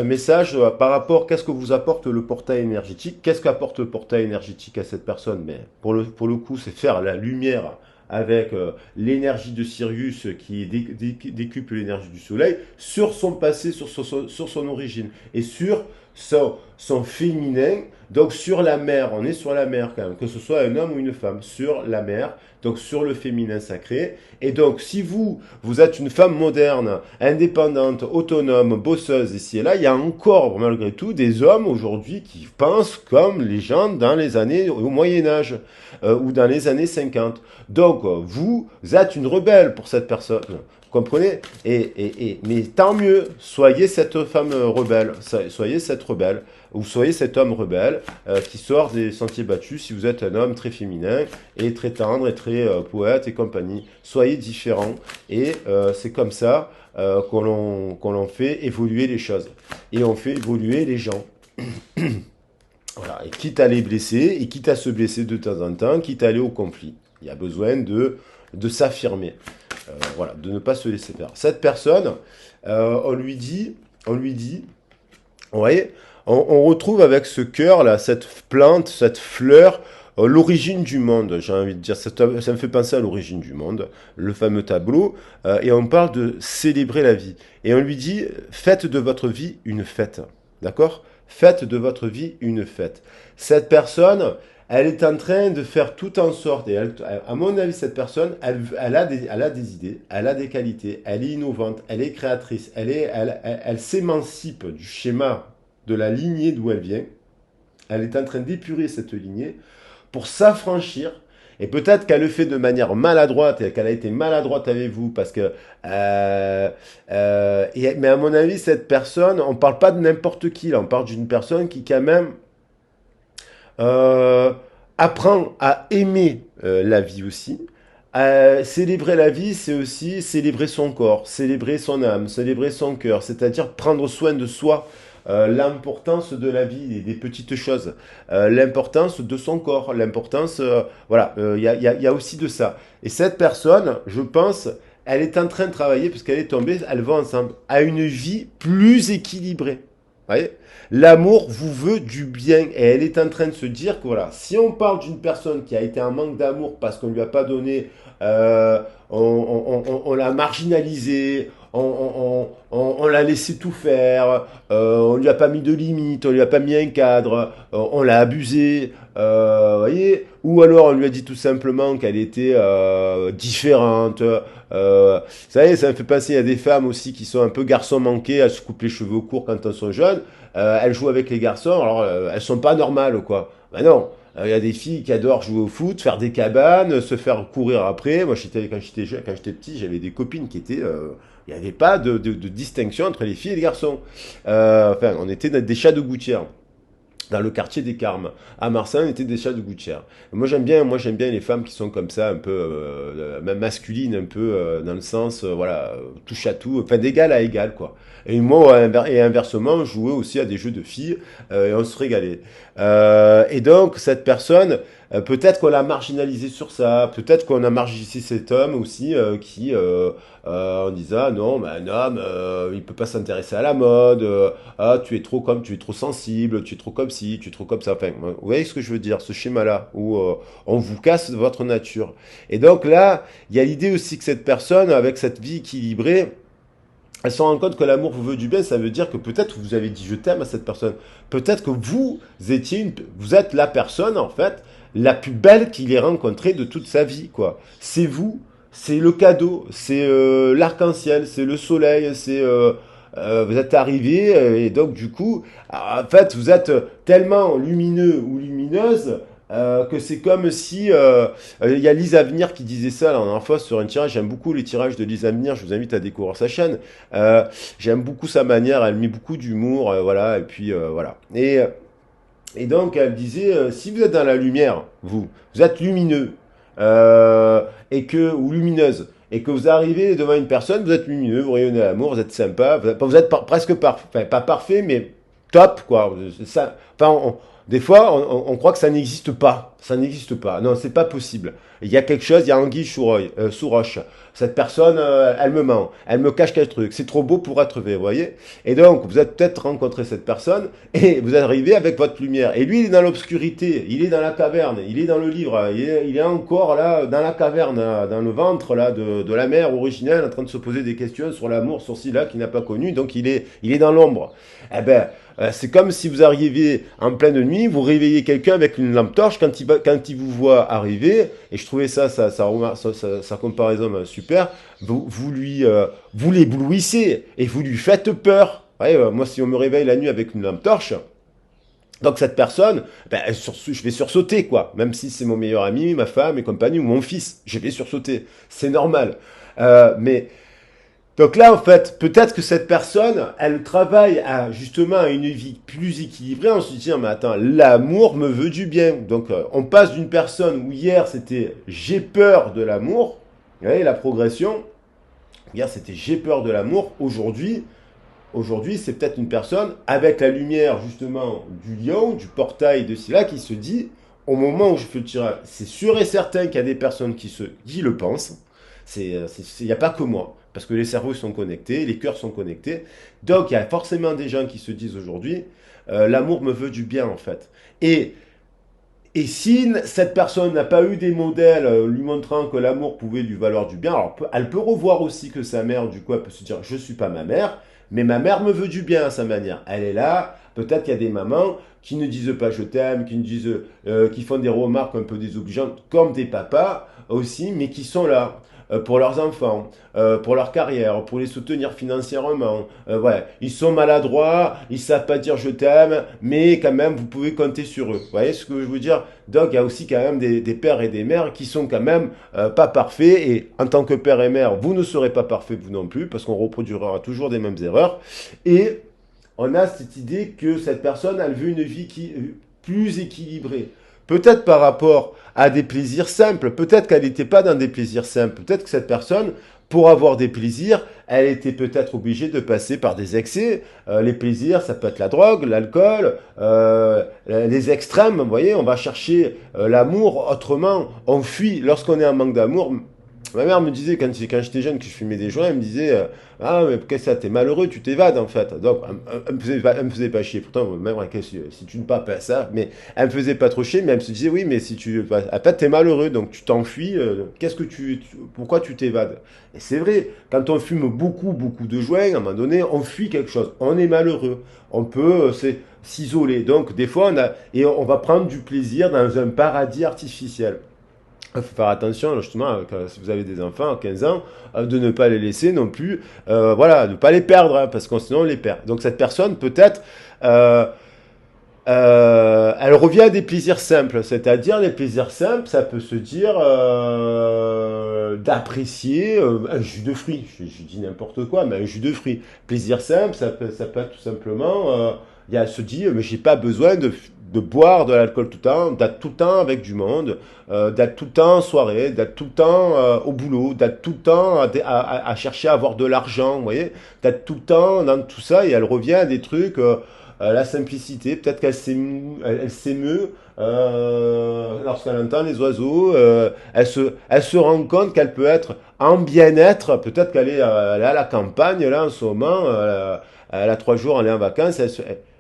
message par rapport, qu'est-ce que vous apporte le portail énergétique, qu'est-ce qu'apporte le portail énergétique à cette personne. Mais pour le coup, c'est faire la lumière avec l'énergie de Sirius qui décuple l'énergie du Soleil sur son passé, sur son origine et sur son féminin, donc sur la mer. On est sur la mer quand même, que ce soit un homme ou une femme, sur la mer, donc sur le féminin sacré. Et donc si vous êtes une femme moderne, indépendante, autonome, bosseuse ici et là, il y a encore malgré tout des hommes aujourd'hui qui pensent comme les gens dans les années au Moyen-Âge ou dans les années 50. Donc vous êtes une rebelle pour cette personne. Vous comprenez? Mais tant mieux, soyez cette femme rebelle, soyez cette rebelle, ou soyez cet homme rebelle qui sort des sentiers battus si vous êtes un homme très féminin et très tendre et très poète et compagnie. Soyez différent et c'est comme ça qu'on l'on fait évoluer les choses. Et on fait évoluer les gens. Voilà. Et quitte à les blesser, et quitte à se blesser de temps en temps, quitte à aller au conflit. Il y a besoin de s'affirmer. Voilà, de ne pas se laisser faire. Cette personne, on lui dit, vous voyez, on retrouve avec ce cœur là, cette plante, cette fleur, l'origine du monde. J'ai envie de dire, ça me fait penser à l'origine du monde, le fameux tableau, et on parle de célébrer la vie. Et on lui dit, faites de votre vie une fête, d'accord? Faites de votre vie une fête. Cette personne, elle est en train de faire tout en sorte, et à mon avis, cette personne, elle a des idées, elle a des qualités, elle est innovante, elle est créatrice, elle s'émancipe du schéma de la lignée d'où elle vient. Elle est en train d'épurer cette lignée pour s'affranchir. Et peut-être qu'elle le fait de manière maladroite et qu'elle a été maladroite avec vous parce que. Mais à mon avis, cette personne, on ne parle pas de n'importe qui là, on parle d'une personne qui, quand même, euh, apprend à aimer la vie aussi. Célébrer la vie, c'est aussi célébrer son corps, célébrer son âme, célébrer son cœur, c'est-à-dire prendre soin de soi. L'importance de la vie, des petites choses, l'importance de son corps, l'importance, voilà, il y a aussi de ça. Et cette personne, je pense, elle est en train de travailler, parce qu'elle est tombée, elles vont ensemble, à une vie plus équilibrée. Vous voyez, l'amour vous veut du bien et elle est en train de se dire que voilà, si on parle d'une personne qui a été en manque d'amour parce qu'on lui a pas donné, on l'a marginalisé, on l'a laissé tout faire, on lui a pas mis de limite, on lui a pas mis un cadre, on l'a abusé, voyez, ou alors on lui a dit tout simplement qu'elle était différente. Vous savez, ça me fait penser à des femmes aussi qui sont un peu garçons manqués, elles se coupent les cheveux courts quand elles sont jeunes, elles jouent avec les garçons, alors elles sont pas normales quoi. Ben non, il y a des filles qui adorent jouer au foot, faire des cabanes, se faire courir après. Moi, quand j'étais petit, j'avais des copines qui étaient. Il n'y avait pas de distinction entre les filles et les garçons. Enfin, on était des chats de gouttière dans le quartier des Carmes. À Marseille, on était des chats de gouttière. Moi j'aime bien les femmes qui sont comme ça, un peu même masculines, un peu dans le sens, voilà, touche à tout, enfin d'égal à égal quoi. Et moi, et inversement, je jouais aussi à des jeux de filles et on se régalait. Et donc cette personne, peut-être qu'on l'a marginalisé sur ça, peut-être qu'on a marginalisé cet homme aussi qui, on disait ah non, mais un homme, il peut pas s'intéresser à la mode. Ah, tu es trop sensible, tu es trop comme ci, tu es trop comme ça. Enfin, vous voyez ce que je veux dire, ce schéma-là, où on vous casse votre nature. Et donc là, il y a l'idée aussi que cette personne, avec cette vie équilibrée, elle se rend compte que l'amour vous veut du bien, ça veut dire que peut-être vous avez dit je t'aime à cette personne. Peut-être que vous êtes la personne, en fait, la plus belle qu'il ait rencontrée de toute sa vie, quoi. C'est vous, c'est le cadeau, c'est l'arc-en-ciel, c'est le soleil, vous êtes arrivé et donc du coup, en fait, vous êtes tellement lumineux ou lumineuse que c'est comme si il y a Lise Avenir qui disait ça la dernière fois sur un tirage. J'aime beaucoup les tirages de Lise Avenir. Je vous invite à découvrir sa chaîne. J'aime beaucoup sa manière. Elle met beaucoup d'humour, voilà. Et puis voilà. Et donc elle disait si vous êtes dans la lumière, vous êtes lumineux ou lumineuse et que vous arrivez devant une personne, vous êtes lumineux, vous rayonnez l'amour, vous êtes sympa, vous êtes presque parfait, enfin, pas parfait, mais top, quoi. Ça, enfin, des fois, on croit que ça n'existe pas. Ça n'existe pas. Non, c'est pas possible. Il y a quelque chose, il y a anguille sous roche. Cette personne, elle me ment. Elle me cache quel truc. C'est trop beau pour être vrai, vous voyez. Et donc, vous avez peut-être rencontré cette personne et vous arrivez avec votre lumière. Et lui, il est dans l'obscurité. Il est dans la caverne. Il est dans le livre. Il est encore là, dans la caverne, dans le ventre là de la mère originelle, en train de se poser des questions sur l'amour, sur ci-là, qu'il n'a pas connu. Donc, il est dans l'ombre. Eh ben, c'est comme si vous arriviez en pleine nuit, vous réveillez quelqu'un avec une lampe torche quand il vous voit arriver, et je trouvais sa comparaison super, vous l'éblouissez et vous lui faites peur. Ouais, moi, si on me réveille la nuit avec une lampe torche, donc cette personne, ben, je vais sursauter, quoi. Même si c'est mon meilleur ami, ma femme et compagnie, ou mon fils, je vais sursauter. C'est normal. Mais donc là, en fait, peut-être que cette personne, elle travaille justement à une vie plus équilibrée en se disant, mais attends, l'amour me veut du bien. Donc on passe d'une personne où hier c'était j'ai peur de l'amour, vous voyez la progression, hier c'était j'ai peur de l'amour, aujourd'hui c'est peut-être une personne avec la lumière justement du lion, du portail de Scylla qui se dit, au moment où je fais le tirage, c'est sûr et certain qu'il y a des personnes qui le pensent, il n'y a pas que moi. Parce que les cerveaux sont connectés, les cœurs sont connectés. Donc il y a forcément des gens qui se disent aujourd'hui, l'amour me veut du bien en fait. Et, et si cette personne n'a pas eu des modèles lui montrant que l'amour pouvait lui valoir du bien, alors elle peut revoir aussi que sa mère, du coup, elle peut se dire, je ne suis pas ma mère, Mais ma mère me veut du bien à sa manière. Elle est là. Peut-être qu'il y a des mamans qui ne disent pas je t'aime, qui font des remarques un peu désobligeantes, comme des papas aussi, mais qui sont là pour leurs enfants, pour leur carrière, pour les soutenir financièrement. Ouais, ils sont maladroits, ils savent pas dire je t'aime, mais quand même vous pouvez compter sur eux. Vous voyez ce que je veux dire? Donc il y a aussi quand même des pères et des mères qui sont quand même pas parfaits, et en tant que père et mère, vous ne serez pas parfaits vous non plus, parce qu'on reproduira toujours des mêmes erreurs. Et on a cette idée que cette personne, elle veut une vie plus équilibrée. Peut-être par rapport à des plaisirs simples, peut-être qu'elle n'était pas dans des plaisirs simples, peut-être que cette personne, pour avoir des plaisirs, elle était peut-être obligée de passer par des excès. Les plaisirs, ça peut être la drogue, l'alcool, les extrêmes. Vous voyez, on va chercher l'amour autrement. On fuit lorsqu'on est en manque d'amour. Ma mère me disait, quand j'étais jeune, que je fumais des joints, elle me disait ah, mais qu'est-ce que ça, t'es malheureux, tu t'évades en fait. Donc, elle me faisait pas chier. Pourtant, même si tu ne pas ça, mais elle me faisait pas trop chier, mais elle me disait oui, mais si tu. En fait, t'es malheureux, donc tu t'enfuis. Pourquoi tu t'évades? Et c'est vrai, quand on fume beaucoup, beaucoup de joints, à un moment donné, on fuit quelque chose. On est malheureux. On peut s'isoler. Donc, des fois, et on va prendre du plaisir dans un paradis artificiel. Il faut faire attention, justement, si vous avez des enfants à 15 ans, de ne pas les laisser non plus, voilà, de ne pas les perdre, hein, parce que sinon on les perd. Donc cette personne, peut-être, euh, elle revient à des plaisirs simples. C'est-à-dire, les plaisirs simples, ça peut se dire d'apprécier un jus de fruits. Je dis n'importe quoi, mais un jus de fruits. Plaisir simple, ça peut être tout simplement, se dit, mais j'ai pas besoin de boire de l'alcool tout le temps, d'être tout le temps avec du monde, d'être tout le temps en soirée, d'être tout le temps au boulot, d'être tout le temps à chercher à avoir de l'argent, vous voyez, d'être tout le temps dans tout ça, et elle revient à des trucs, la simplicité, peut-être elle s'émeut lorsqu'elle entend les oiseaux, elle se rend compte qu'elle peut être en bien-être, peut-être elle est à la campagne là en ce moment, elle a 3 jours, elle est en vacances,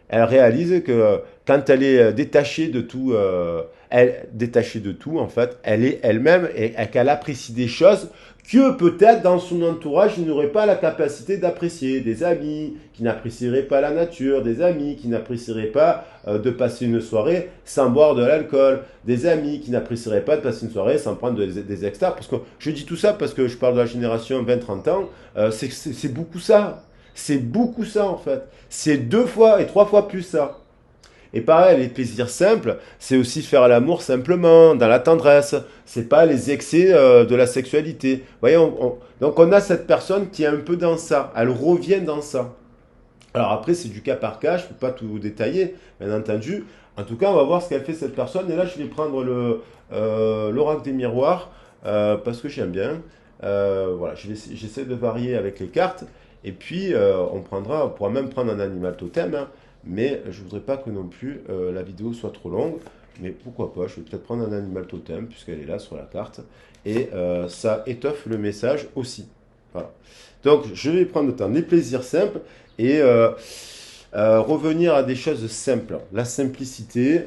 elle réalise que quand elle est détachée de tout, en fait, elle est elle-même, et qu'elle apprécie des choses que peut-être dans son entourage, il n'aurait pas la capacité d'apprécier. Des amis qui n'apprécieraient pas la nature, des amis qui n'apprécieraient pas de passer une soirée sans boire de l'alcool, des amis qui n'apprécieraient pas de passer une soirée sans prendre des extras. Parce que je dis tout ça parce que je parle de la génération 20-30 ans, c'est beaucoup ça. C'est beaucoup ça en fait. C'est 2 fois et 3 fois plus ça. Et pareil, les plaisirs simples, c'est aussi faire l'amour simplement, dans la tendresse. C'est pas les excès de la sexualité. Vous voyez, donc on a cette personne qui est un peu dans ça. Elle revient dans ça. Alors après, c'est du cas par cas, je ne peux pas tout détailler, bien entendu. En tout cas, on va voir ce qu'elle fait cette personne. Et là, je vais prendre l'oracle des miroirs, parce que j'aime bien. Voilà, j'essaie de varier avec les cartes. Et puis, on pourra même prendre un animal totem, hein, mais je ne voudrais pas que non plus la vidéo soit trop longue. Mais pourquoi pas, je vais peut-être prendre un animal totem, puisqu'elle est là sur la carte. Et ça étoffe le message aussi. Voilà. Donc, je vais prendre le temps des plaisirs simples et revenir à des choses simples. La simplicité,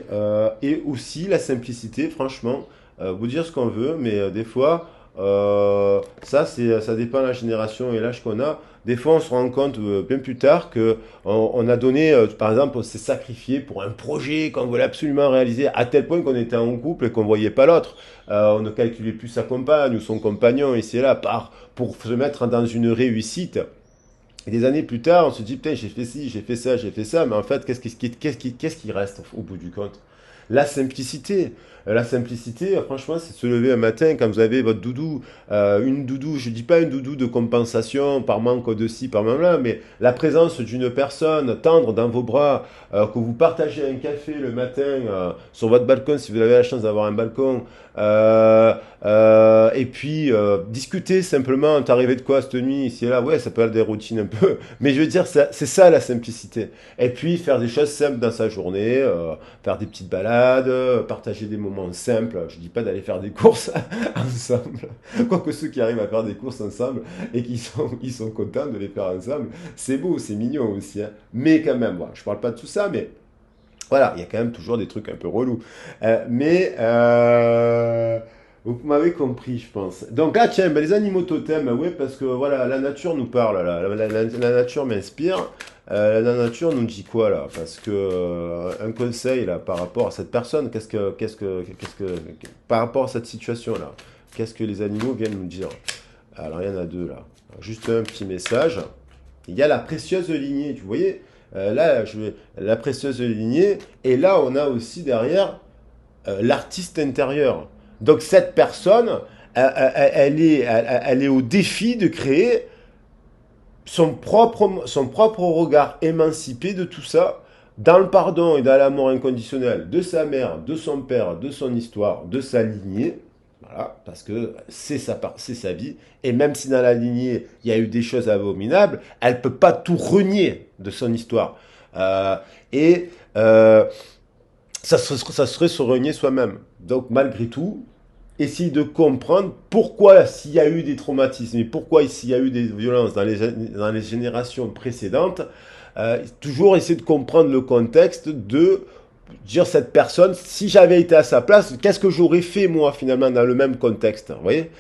et aussi la simplicité, franchement, vous dire ce qu'on veut, mais des fois, ça dépend de la génération et l'âge qu'on a. Des fois, on se rend compte bien plus tard que on a donné, par exemple, on s'est sacrifié pour un projet qu'on voulait absolument réaliser, à tel point qu'on était en couple et qu'on voyait pas l'autre. On ne calculait plus sa compagne ou son compagnon ici et là, pour se mettre dans une réussite. Et des années plus tard, on se dit, putain, j'ai fait ci, j'ai fait ça, mais en fait, qu'est-ce qui reste au bout du compte? La simplicité. La simplicité, franchement, c'est de se lever un matin quand vous avez votre doudou, une doudou, je dis pas une doudou de compensation par manque de ci, par même là, mais la présence d'une personne tendre dans vos bras, que vous partagez un café le matin sur votre balcon, si vous avez la chance d'avoir un balcon, et puis discuter simplement, t'es arrivé de quoi cette nuit, ici et là, ouais, ça peut être des routines un peu, mais je veux dire, c'est ça la simplicité. Et puis faire des choses simples dans sa journée, faire des petites balades, partager des moments simples. Je dis pas d'aller faire des courses ensemble, quoique ceux qui arrivent à faire des courses ensemble et ils sont contents de les faire ensemble, c'est beau, c'est mignon aussi, hein. Mais quand même, voilà, je parle pas de tout ça, mais voilà, il y a quand même toujours des trucs un peu relous. Mais Vous m'avez compris, je pense. Donc, ah tiens, ben, les animaux totems, oui, parce que voilà, la nature nous parle, là. La nature m'inspire. La nature nous dit quoi, là? Parce que un conseil, là, par rapport à cette personne, par rapport à cette situation-là, qu'est-ce que les animaux viennent nous dire? Alors, il y en a deux, là. Juste un petit message. Il y a la précieuse lignée, tu voyez? Là, la précieuse lignée, et là, on a aussi derrière l'artiste intérieur. Donc cette personne, elle est au défi de créer son propre regard émancipé de tout ça, dans le pardon et dans l'amour inconditionnel de sa mère, de son père, de son histoire, de sa lignée. Voilà, parce que c'est sa vie. Et même si dans la lignée, il y a eu des choses abominables, elle ne peut pas tout renier de son histoire. Euh, et ça serait se renier soi-même. Donc malgré tout, essayer de comprendre pourquoi s'il y a eu des traumatismes et pourquoi s'il y a eu des violences dans les générations précédentes, toujours essayer de comprendre le contexte de dire cette personne, si j'avais été à sa place, qu'est-ce que j'aurais fait moi finalement dans le même contexte, vous voyez.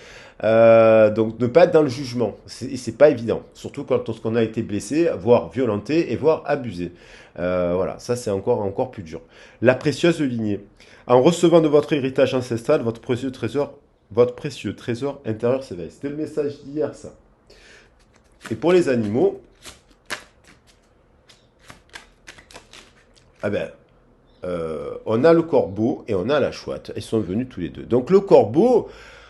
Donc ne pas être dans le jugement, c'est pas évident, surtout quand on a été blessé, voire violenté et voire abusé. Voilà, ça c'est encore plus dur. La précieuse lignée. En recevant de votre héritage ancestral, votre précieux trésor intérieur s'éveille. C'était le message d'hier, ça. Et pour les animaux, ah ben, on a le corbeau et on a la chouette. Ils sont venus tous les deux. Donc le corbeau,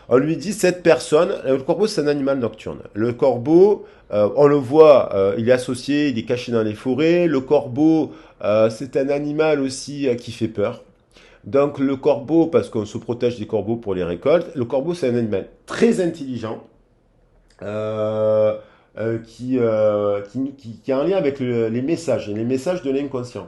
on lui dit cette personne, le corbeau c'est un animal nocturne. Le corbeau, on le voit, il est associé, il est caché dans les forêts. Le corbeau, c'est un animal aussi qui fait peur. Donc le corbeau, parce qu'on se protège des corbeaux pour les récoltes, le corbeau c'est un animal très intelligent euh, qui est en lien avec les messages de l'inconscient.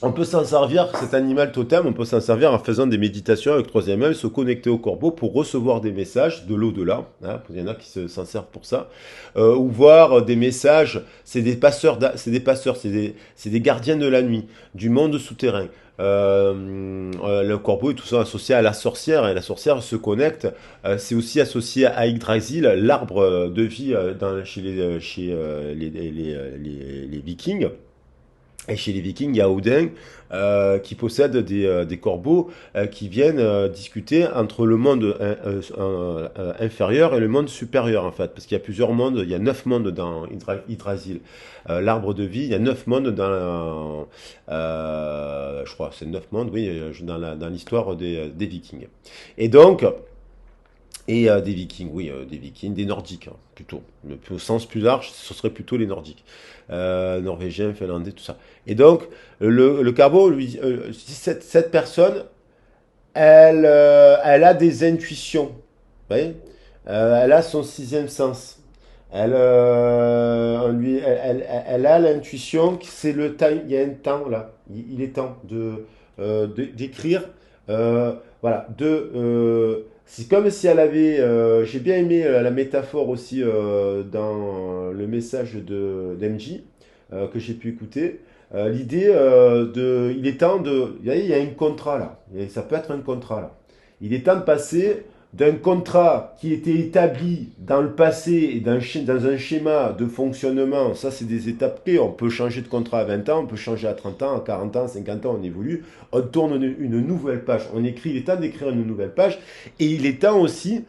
On peut s'en servir, cet animal totem, on peut s'en servir en faisant des méditations avec troisième œil, se connecter au corbeau pour recevoir des messages de l'au-delà. Hein, il y en a qui s'en servent pour ça. Ou voir des messages, c'est des passeurs, c'est des gardiens de la nuit, du monde souterrain. Le corbeau est tout ça associé à la sorcière, et la sorcière se connecte. C'est aussi associé à Yggdrasil, l'arbre de vie chez les Vikings. Et chez les Vikings, il y a Odin qui possède des corbeaux qui viennent discuter entre le monde inférieur et le monde supérieur, en fait. Parce qu'il y a plusieurs mondes, il y a 9 mondes dans Yggdrasil. L'arbre de vie, il y a 9 mondes dans... je crois, c'est 9 mondes, oui, dans l'histoire des Vikings. Et donc... des Vikings, oui, des Vikings, des Nordiques, hein, plutôt. Au sens plus large, ce serait plutôt les Nordiques. Norvégiens, Finlandais, tout ça. Et donc, le Carbo, lui, cette personne, elle a des intuitions. Vous voyez. Elle a son sixième sens. Elle a l'intuition que c'est le temps, il y a un temps là, il est temps d'écrire, voilà, c'est comme si elle avait, j'ai bien aimé la métaphore aussi dans le message d'MJ que j'ai pu écouter. L'idée il est temps de, vous voyez, il y a un contrat là, et ça peut être un contrat là. Il est temps de passer d'un contrat qui était établi dans le passé et dans un schéma de fonctionnement. Ça, c'est des étapes clés. On peut changer de contrat à 20 ans, on peut changer à 30 ans, à 40 ans, 50 ans, on évolue. On tourne une nouvelle page. On écrit, il est temps d'écrire une nouvelle page. Et il est temps aussi,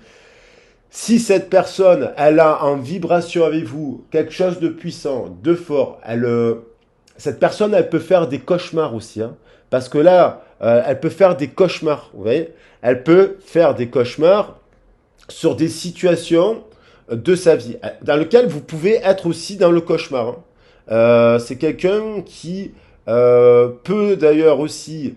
si cette personne, elle a en vibration avec vous quelque chose de puissant, de fort, cette personne, elle peut faire des cauchemars aussi. Hein, parce que là, elle peut faire des cauchemars. Vous voyez, elle peut faire des cauchemars sur des situations de sa vie, dans lesquelles vous pouvez être aussi dans le cauchemar. Hein. C'est quelqu'un qui peut d'ailleurs aussi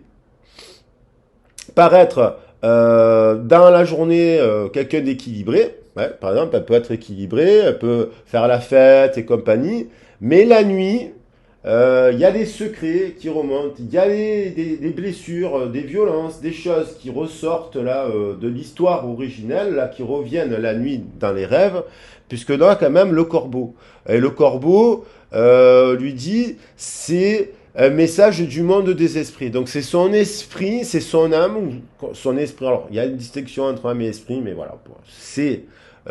paraître dans la journée quelqu'un d'équilibré. Ouais, par exemple, elle peut être équilibrée, elle peut faire la fête et compagnie, mais la nuit, il y a des secrets qui remontent, il y a des blessures, des violences, des choses qui ressortent là de l'histoire originelle, là, qui reviennent la nuit dans les rêves, puisque là, quand même, le corbeau. Et le corbeau lui dit, c'est un message du monde des esprits. Donc c'est son esprit, c'est son âme, ou son esprit. Alors il y a une distinction entre âme et esprit, mais voilà, c'est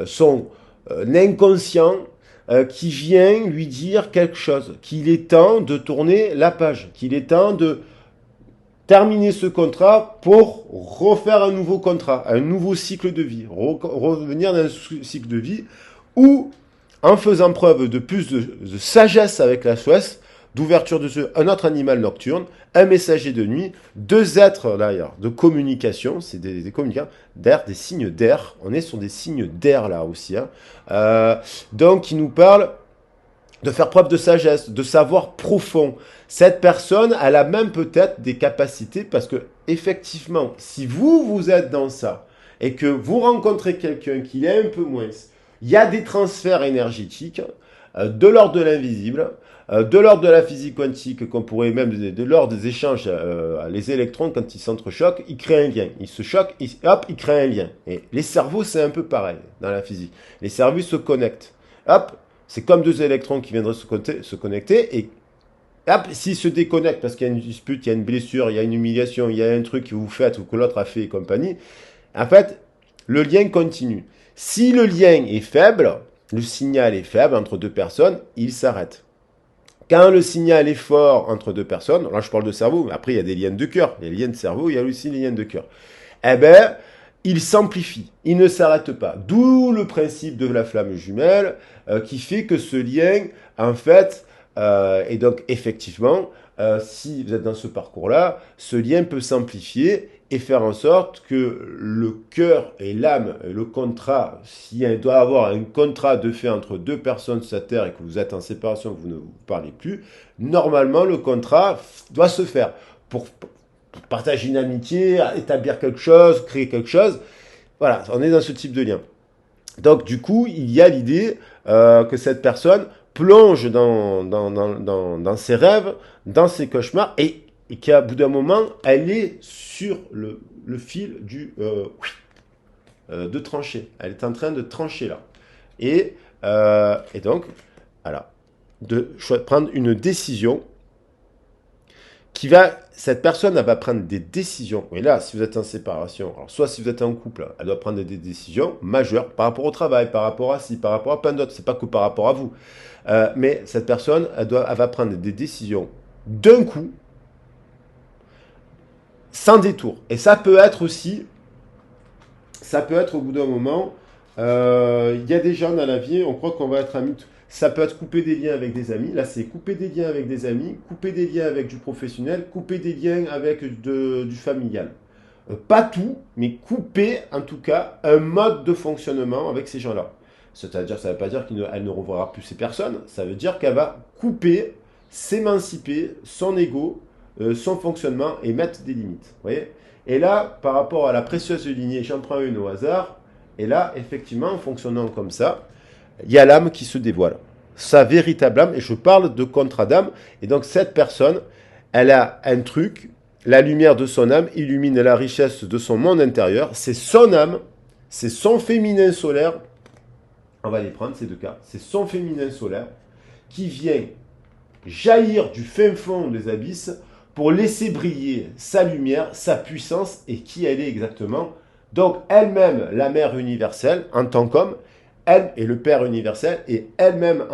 son inconscient qui vient lui dire quelque chose, qu'il est temps de tourner la page, qu'il est temps de terminer ce contrat pour refaire un nouveau contrat, un nouveau cycle de vie, revenir dans un cycle de vie où, en faisant preuve de plus de sagesse avec la soisse, d'ouverture de jeu, un autre animal nocturne, un messager de nuit, deux êtres d'ailleurs de communication, c'est des communicants, d'air, des signes d'air, on est sur des signes d'air là aussi, hein. Donc qui nous parlent de faire preuve de sagesse, de savoir profond. Cette personne, elle a même peut-être des capacités parce que, effectivement, si vous êtes dans ça et que vous rencontrez quelqu'un qui est un peu moins, il y a des transferts énergétiques de l'ordre de l'invisible, de l'ordre de la physique quantique, qu'on pourrait même de l'ordre des échanges, les électrons, quand ils s'entrechoquent, ils créent un lien. Ils se choquent, hop, ils créent un lien. Et les cerveaux, c'est un peu pareil dans la physique. Les cerveaux se connectent. Hop, c'est comme deux électrons qui viendraient se connecter et hop, s'ils se déconnectent parce qu'il y a une dispute, il y a une blessure, il y a une humiliation, il y a un truc que vous faites ou que l'autre a fait et compagnie, en fait, le lien continue. Si le lien est faible, le signal est faible entre deux personnes, il s'arrête. Quand le signal est fort entre deux personnes, là je parle de cerveau, mais après il y a des liens de cœur, il y a les liens de cerveau, il y a aussi les liens de cœur. Eh ben, il s'amplifie, il ne s'arrête pas. D'où le principe de la flamme jumelle qui fait que ce lien, en fait, et donc effectivement, si vous êtes dans ce parcours-là, ce lien peut s'amplifier et faire en sorte que le cœur et l'âme, le contrat, s'il doit y avoir un contrat de fait entre deux personnes sur cette terre et que vous êtes en séparation, que vous ne vous parlez plus, normalement le contrat doit se faire pour partager une amitié, établir quelque chose, créer quelque chose. Voilà, on est dans ce type de lien. Donc du coup, il y a l'idée que cette personne plonge dans ses rêves, dans ses cauchemars, et qu'à bout d'un moment, elle est sur le fil de trancher. Elle est en train de trancher là. Et donc, voilà, de prendre une décision cette personne, elle va prendre des décisions. Et là, si vous êtes en séparation, alors soit si vous êtes en couple, elle doit prendre des décisions majeures par rapport au travail, par rapport à ci, par rapport à plein d'autres. C'est pas que par rapport à vous. Mais cette personne, elle va prendre des décisions d'un coup, sans détour. Et ça peut être aussi, ça peut être au bout d'un moment, il y a des gens dans la vie, on croit qu'on va être amis. Ça peut être couper des liens avec des amis. Là, c'est couper des liens avec des amis, couper des liens avec du professionnel, couper des liens avec du familial. Pas tout, mais couper, en tout cas, un mode de fonctionnement avec ces gens-là. C'est-à-dire, ça ne veut pas dire qu'elle ne reverra plus ces personnes. Ça veut dire qu'elle va couper, s'émanciper, son ego, son fonctionnement et mettre des limites. Vous voyez ? Et là, par rapport à la précieuse lignée, j'en prends une au hasard. Et là, effectivement, en fonctionnant comme ça, il y a l'âme qui se dévoile. Sa véritable âme, et je parle de contrat d'âme, et donc cette personne, elle a un truc, la lumière de son âme illumine la richesse de son monde intérieur, c'est son âme, c'est son féminin solaire, on va les prendre ces deux cas, c'est son féminin solaire qui vient jaillir du fin fond des abysses pour laisser briller sa lumière, sa puissance, et qui elle est exactement. Donc elle-même, la mère universelle, en tant qu'homme, elle est le père universel et elle-même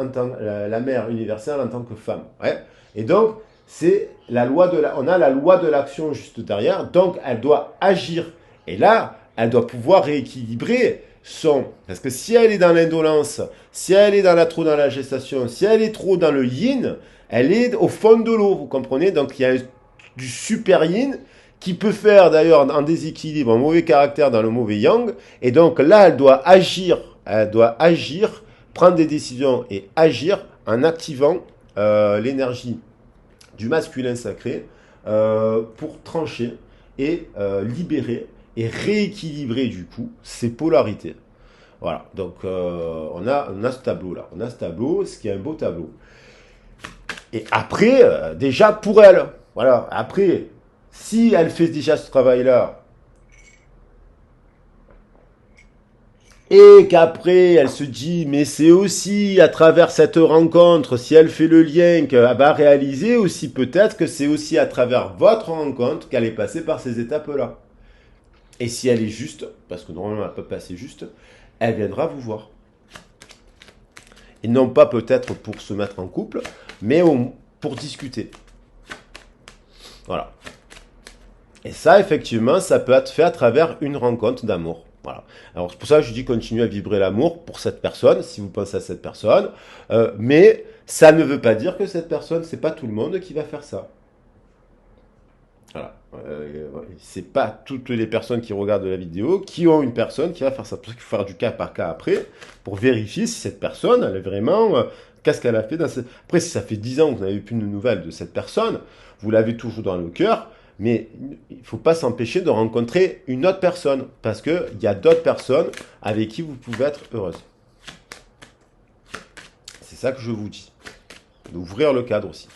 la mère universelle en tant que femme. Ouais. Et donc, c'est la loi on a la loi de l'action juste derrière, donc elle doit agir. Et là, elle doit pouvoir rééquilibrer parce que si elle est dans l'indolence, si elle est trop dans la gestation, si elle est trop dans le yin, elle est au fond de l'eau, vous comprenez? Donc il y a du super yin qui peut faire d'ailleurs en déséquilibre, un mauvais caractère dans le mauvais yang. Et donc là, elle doit agir, prendre des décisions et agir en activant l'énergie du masculin sacré pour trancher et libérer et rééquilibrer du coup ces polarités. Voilà, donc on a ce tableau-là. On a ce tableau, ce qui est un beau tableau. Et après, déjà pour elle, voilà, après, si elle fait déjà ce travail-là, Et qu'après, elle se dit, mais c'est aussi à travers cette rencontre, si elle fait le lien, qu'elle va réaliser aussi peut-être que c'est aussi à travers votre rencontre qu'elle est passée par ces étapes-là. Et si elle est juste, parce que normalement elle peut passer juste, elle viendra vous voir. Et non pas peut-être pour se mettre en couple, mais pour discuter. Voilà. Et ça, effectivement, ça peut être fait à travers une rencontre d'amour. Voilà. Alors, c'est pour ça que je dis continuez à vibrer l'amour pour cette personne, si vous pensez à cette personne. Mais ça ne veut pas dire que cette personne, c'est pas tout le monde qui va faire ça. Voilà. C'est pas toutes les personnes qui regardent la vidéo qui ont une personne qui va faire ça. Parce qu'il faut faire du cas par cas après pour vérifier si cette personne, elle est vraiment. Qu'est-ce qu'elle a fait dans cette... Après, si ça fait 10 ans que vous n'avez plus de nouvelles de cette personne, vous l'avez toujours dans le cœur, mais il ne faut pas s'empêcher de rencontrer une autre personne. Parce qu'il y a d'autres personnes avec qui vous pouvez être heureuse. C'est ça que je vous dis. D'ouvrir le cadre aussi.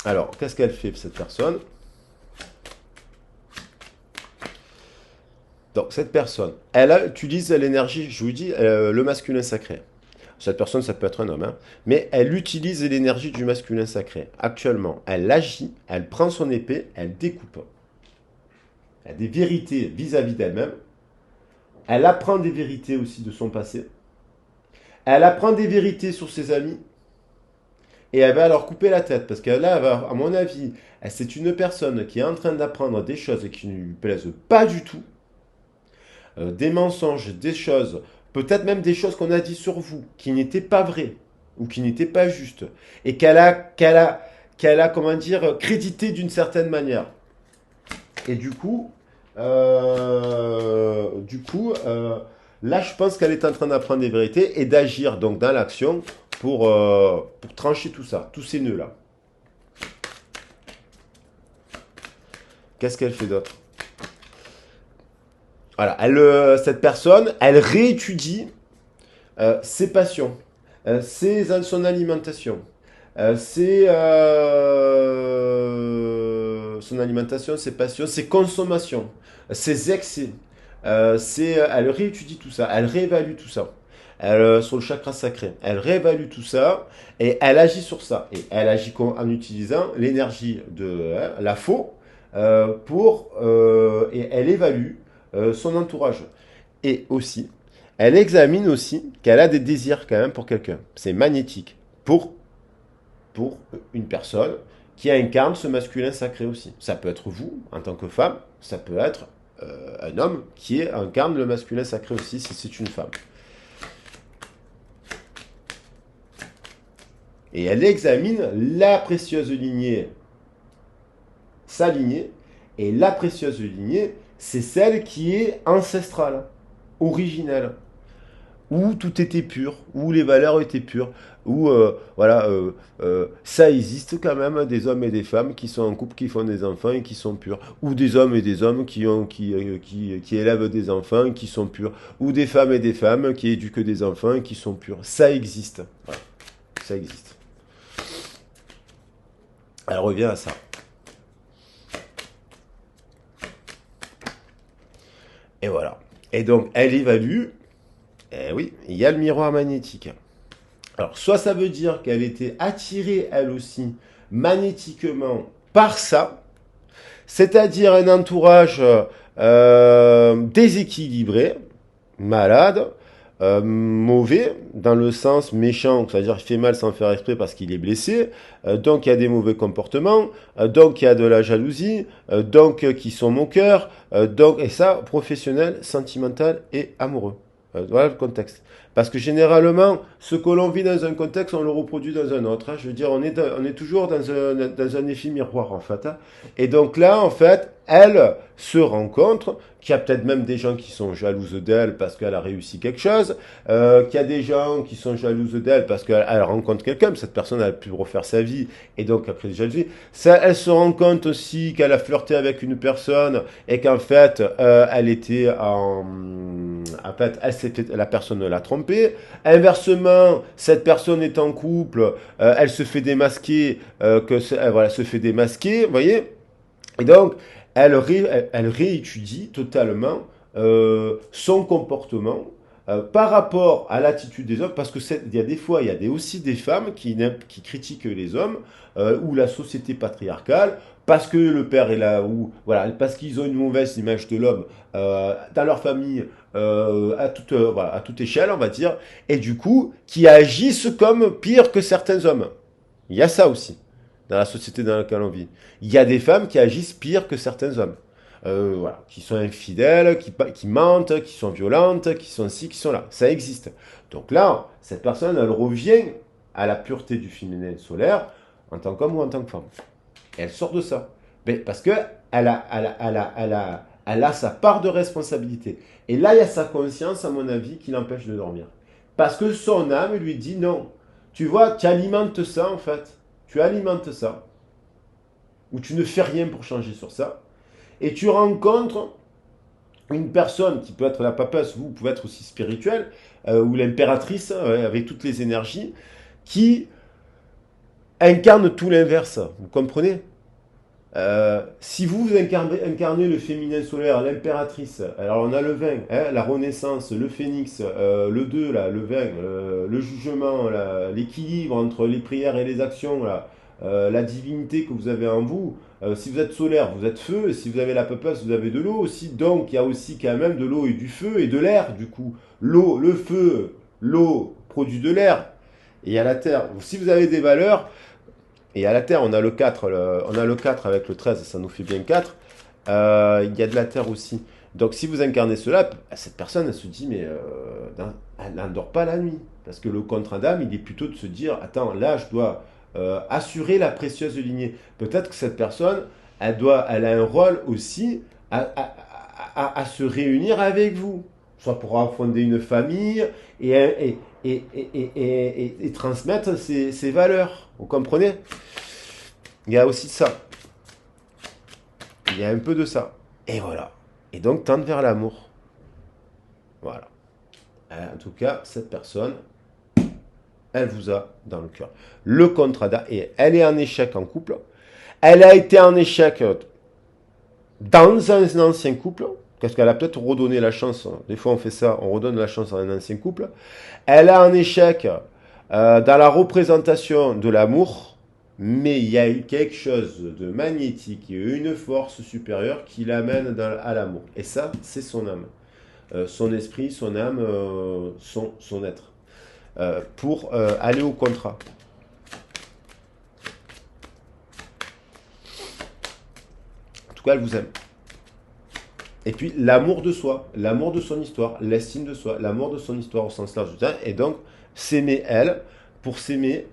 Alors, qu'est-ce qu'elle fait, cette personne? Donc, cette personne, utilise l'énergie, je vous dis, le masculin sacré. Cette personne, ça peut être un homme, hein, mais elle utilise l'énergie du masculin sacré. Actuellement, elle agit, elle prend son épée, elle découpe. Elle a des vérités vis-à-vis d'elle-même. Elle apprend des vérités aussi de son passé. Elle apprend des vérités sur ses amis. Et elle va leur couper la tête. Parce que là, à mon avis, c'est une personne qui est en train d'apprendre des choses qui ne lui plaisent pas du tout. Des mensonges, des choses, peut-être même des choses qu'on a dit sur vous, qui n'étaient pas vraies ou qui n'étaient pas justes, et qu'elle a, comment dire, crédité d'une certaine manière. Et là, je pense qu'elle est en train d'apprendre des vérités et d'agir donc dans l'action pour trancher tout ça, tous ces nœuds-là. Qu'est-ce qu'elle fait d'autre? Voilà, cette personne, elle réétudie ses passions, son alimentation, son alimentation, ses passions, ses consommations, ses excès. Elle réétudie tout ça, elle réévalue tout ça. Sur le chakra sacré. Elle réévalue tout ça et elle agit sur ça. Et elle agit en utilisant l'énergie de la faux et elle évalue son entourage. Et aussi, elle examine aussi qu'elle a des désirs quand même pour quelqu'un. C'est magnétique pour une personne qui incarne ce masculin sacré aussi. Ça peut être vous, en tant que femme, ça peut être un homme qui incarne le masculin sacré aussi, si c'est une femme. Et elle examine la précieuse lignée, sa lignée, et la précieuse lignée, c'est celle qui est ancestrale, originelle, où tout était pur, où les valeurs étaient pures, où ça existe quand même des hommes et des femmes qui sont en couple, qui font des enfants et qui sont purs, ou des hommes et des hommes qui élèvent des enfants et qui sont purs, ou des femmes et des femmes qui éduquent des enfants et qui sont purs. Ça existe. Voilà. Ça existe. Elle revient à ça. Et voilà. Et donc, elle évalue. Eh oui, il y a le miroir magnétique. Alors, soit ça veut dire qu'elle était attirée, elle aussi, magnétiquement par ça, c'est-à-dire un entourage déséquilibré, malade, mauvais, dans le sens méchant, c'est-à-dire qu'il fait mal sans faire exprès parce qu'il est blessé, donc il y a des mauvais comportements, donc il y a de la jalousie, donc qui sont moqueurs, et ça, professionnel, sentimental et amoureux. Voilà le contexte. Parce que généralement, ce que l'on vit dans un contexte, on le reproduit dans un autre. Hein. Je veux dire, on est toujours dans un effet miroir, en fait. Hein. Et donc là, en fait, elle se rencontre, qu'il y a peut-être même des gens qui sont jalouses d'elle parce qu'elle a réussi quelque chose, qu'il y a des gens qui sont jalouses d'elle parce qu'elle rencontre quelqu'un, cette personne a pu refaire sa vie, et donc après des jalousies. Ça, elle se rend compte aussi qu'elle a flirté avec une personne et qu'en fait, elle était en fait, la personne l'a trompée. Inversement, cette personne est en couple, elle se fait démasquer, voilà, se fait démasquer, vous voyez. Et donc, elle réétudie totalement son comportement par rapport à l'attitude des hommes, parce que il y a des fois, il y a aussi des femmes qui critiquent les hommes ou la société patriarcale parce que le père est là, ou voilà, parce qu'ils ont une mauvaise image de l'homme dans leur famille voilà, à toute échelle, on va dire, et du coup, qui agissent comme pire que certains hommes. Il y a ça aussi dans la société dans laquelle on vit. Il y a des femmes qui agissent pire que certains hommes. Voilà, qui sont infidèles, qui mentent, qui sont violentes, qui sont ci, qui sont là. Ça existe. Donc là, cette personne, elle revient à la pureté du féminin solaire en tant qu'homme ou en tant que femme. Et elle sort de ça. Mais parce que elle a sa part de responsabilité. Et là, il y a sa conscience, à mon avis, qui l'empêche de dormir. Parce que son âme lui dit non. Tu vois, tu alimentes ça, en fait. Tu alimentes ça. Ou tu ne fais rien pour changer sur ça. Et tu rencontres une personne qui peut être la papesse, vous pouvez être aussi spirituelle, ou l'impératrice, avec toutes les énergies, qui incarne tout l'inverse. Vous comprenez? Si vous incarnez le féminin solaire, l'impératrice, alors on a le 20, hein, la renaissance, le phénix, le 2, là, le 20, le jugement, l'équilibre entre les prières et les actions, là, la divinité que vous avez en vous. Si vous êtes solaire, vous êtes feu, et si vous avez la peuplesse, vous avez de l'eau aussi. Donc il y a aussi quand même de l'eau et du feu et de l'air, du coup. L'eau, le feu, l'eau produit de l'air, et il y a la terre. Si vous avez des valeurs, et à la Terre, on a le 4, on a le 4 avec le 13, ça nous fait bien 4. Il y a de la Terre aussi. Donc si vous incarnez cela, cette personne, elle se dit, mais elle n'endort pas la nuit. Parce que le contrat d'âme, il est plutôt de se dire, attends, là, je dois assurer la précieuse lignée. Peut-être que cette personne, elle a un rôle aussi à se réunir avec vous. Soit pour fonder une famille et transmettre ses valeurs. Vous comprenez? Il y a aussi ça. Il y a un peu de ça. Et voilà. Et donc, tendre vers l'amour. Voilà. En tout cas, cette personne, elle vous a dans le cœur. Le contrat d'âme, et elle est en échec en couple. Elle a été en échec dans un ancien couple, parce qu'elle a peut-être redonné la chance. Des fois, on fait ça, on redonne la chance à un ancien couple. Elle a un échec dans la représentation de l'amour, mais il y a eu quelque chose de magnétique, il y a eu une force supérieure qui l'amène à l'amour. Et ça, c'est son âme. Son esprit, son âme, son être. Pour aller au contrat. En tout cas, elle vous aime. Et puis l'amour de soi, l'amour de son histoire, l'estime de soi, l'amour de son histoire au sens large du terme, et donc s'aimer elle pour s'aimer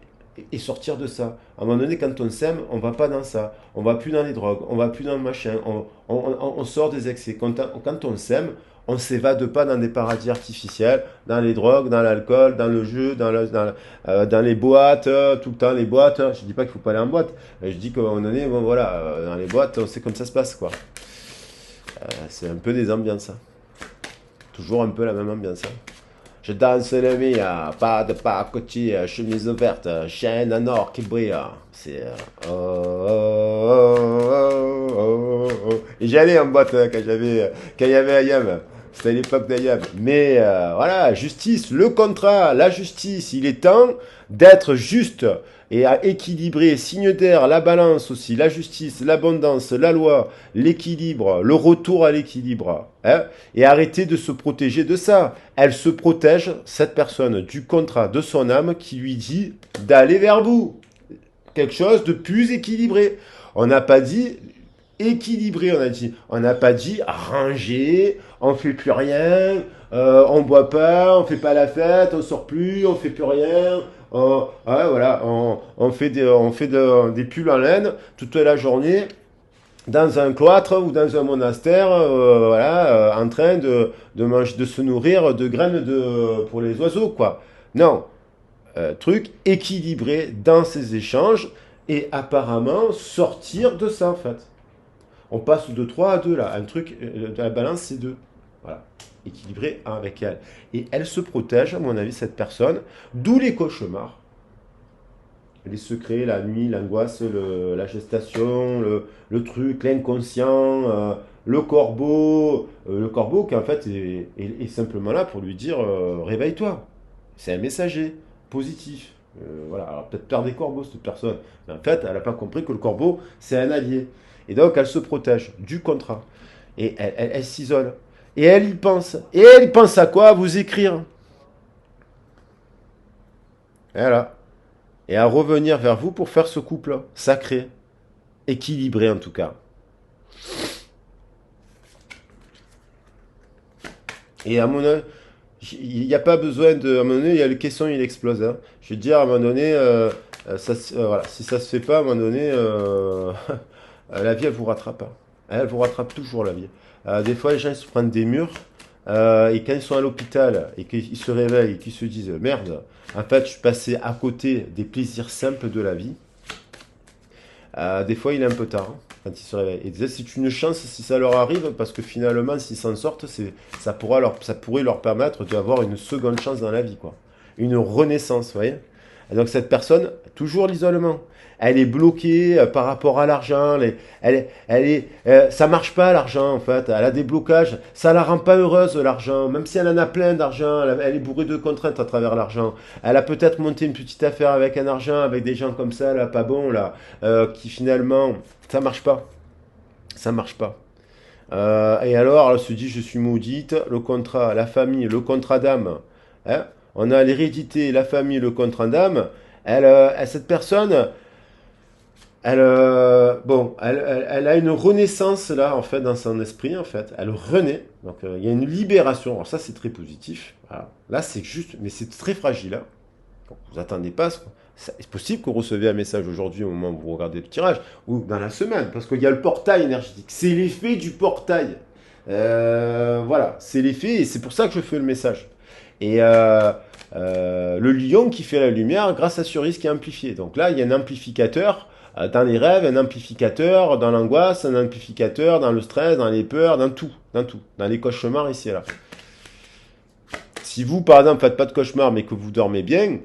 et sortir de ça. À un moment donné, quand on s'aime, on va pas dans ça, on va plus dans les drogues, on va plus dans le machin, on sort des excès. Quand on s'aime, on s'évade pas dans des paradis artificiels, dans les drogues, dans l'alcool, dans le jeu, dans les boîtes, tout le temps les boîtes. Je dis pas qu'il faut pas aller en boîte, je dis qu'à un moment donné, bon voilà, dans les boîtes, on sait comme ça se passe quoi. C'est un peu des ambiances. Toujours un peu la même ambiance. Je danse le mia, pas de pacotille, chemise verte, chaîne en or qui brille. C'est. Et j'allais en boîte quand il y avait Ayam. C'était l'époque d'Ayam. Mais voilà, justice, le contrat, la justice, il est temps d'être juste et à équilibrer, signe d'air, la balance aussi, la justice, l'abondance, la loi, l'équilibre, le retour à l'équilibre. Hein, et arrêter de se protéger de ça. Elle se protège, cette personne, du contrat de son âme qui lui dit d'aller vers vous. Quelque chose de plus équilibré. On n'a pas dit équilibré, on n'a pas dit rangé, on fait plus rien, on boit pas, on fait pas la fête, on sort plus, on fait plus rien. Ouais, voilà, on fait des pulls en laine toute la journée dans un cloître ou dans un monastère, voilà, en train de manger, de se nourrir de graines pour les oiseaux, quoi. Non, truc équilibré dans ces échanges et apparemment sortir de ça, en fait. On passe de 3 à 2 là, un truc, la balance c'est 2. Voilà, équilibré avec elle. Et elle se protège, à mon avis, cette personne, d'où les cauchemars. les secrets, la nuit, l'angoisse, la gestation, le truc, l'inconscient, le corbeau qui en fait est simplement là pour lui dire réveille-toi. C'est un messager positif. Voilà, alors peut-être peur des corbeaux cette personne, mais en fait elle n'a pas compris que le corbeau c'est un allié. Et donc elle se protège du contrat. Et elle s'isole. Et elle y pense. Et elle y pense à quoi? À vous écrire. Voilà. Et à revenir vers vous pour faire ce couple sacré, équilibré en tout cas. Et à mon avis, il n'y a pas besoin de. À un moment donné, il y a le caisson, il explose. Hein. Je veux dire, à un moment donné, voilà, si ça se fait pas, à un moment donné, la vie, elle vous rattrape. Hein. Elle vous rattrape toujours, la vie. Des fois, les gens, ils se prennent des murs. Et quand ils sont à l'hôpital et qu'ils se réveillent et qu'ils se disent merde, en fait, je suis passé à côté des plaisirs simples de la vie. Des fois, il est un peu tard hein, quand ils se réveillent. Et c'est une chance si ça leur arrive, parce que finalement, s'ils s'en sortent, ça pourrait leur permettre d'avoir une seconde chance dans la vie, quoi. Une renaissance, vous voyez. Et donc cette personne, toujours l'isolement. Elle est bloquée par rapport à l'argent. Ça marche pas l'argent en fait. Elle a des blocages. Ça la rend pas heureuse l'argent. Même si elle en a plein d'argent, elle est bourrée de contraintes à travers l'argent. Elle a peut-être monté une petite affaire avec un argent, avec des gens comme ça là, pas bon là, qui finalement, ça marche pas. Ça marche pas. Et alors, elle se dit, je suis maudite, le contrat, la famille, le contrat d'âme. Hein. On a l'hérédité, la famille, le contrat d'âme. Cette personne, elle a une renaissance là, en fait, dans son esprit, en fait. Elle renaît. Donc, il y a une libération. Alors, ça, c'est très positif. Voilà. Là, c'est juste, mais c'est très fragile. Hein. Donc, vous attendez pas. C'est possible que vous receviez un message aujourd'hui au moment où vous regardez le tirage, ou dans la semaine, parce qu'il y a le portail énergétique. C'est l'effet du portail. Voilà, c'est l'effet, et c'est pour ça que je fais le message. Et le lion qui fait la lumière grâce à Cerise qui est amplifié. Donc là, il y a un amplificateur dans les rêves, un amplificateur dans l'angoisse, un amplificateur dans le stress, dans les peurs, dans les cauchemars ici et là. Si vous, par exemple, faites pas de cauchemars, mais que vous dormez bien,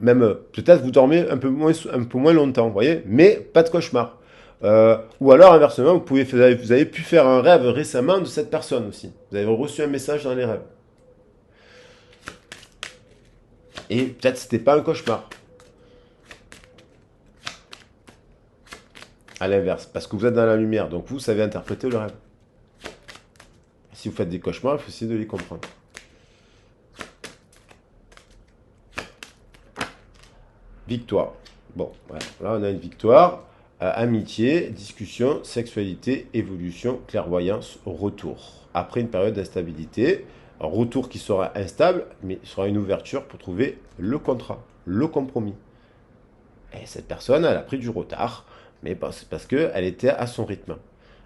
même peut-être vous dormez un peu moins longtemps, vous voyez, mais pas de cauchemar. Ou alors inversement, vous avez pu faire un rêve récemment de cette personne aussi. Vous avez reçu un message dans les rêves. Et peut-être c'était pas un cauchemar. À l'inverse, parce que vous êtes dans la lumière, donc vous savez interpréter le rêve. Si vous faites des cauchemars, il faut essayer de les comprendre. Victoire. Bon, ouais. Là on a une victoire. Amitié, discussion, sexualité, évolution, clairvoyance, retour. Après une période d'instabilité, un retour qui sera instable, mais sera une ouverture pour trouver le contrat, le compromis. Et cette personne, elle a pris du retard, mais c'est parce qu'elle était à son rythme.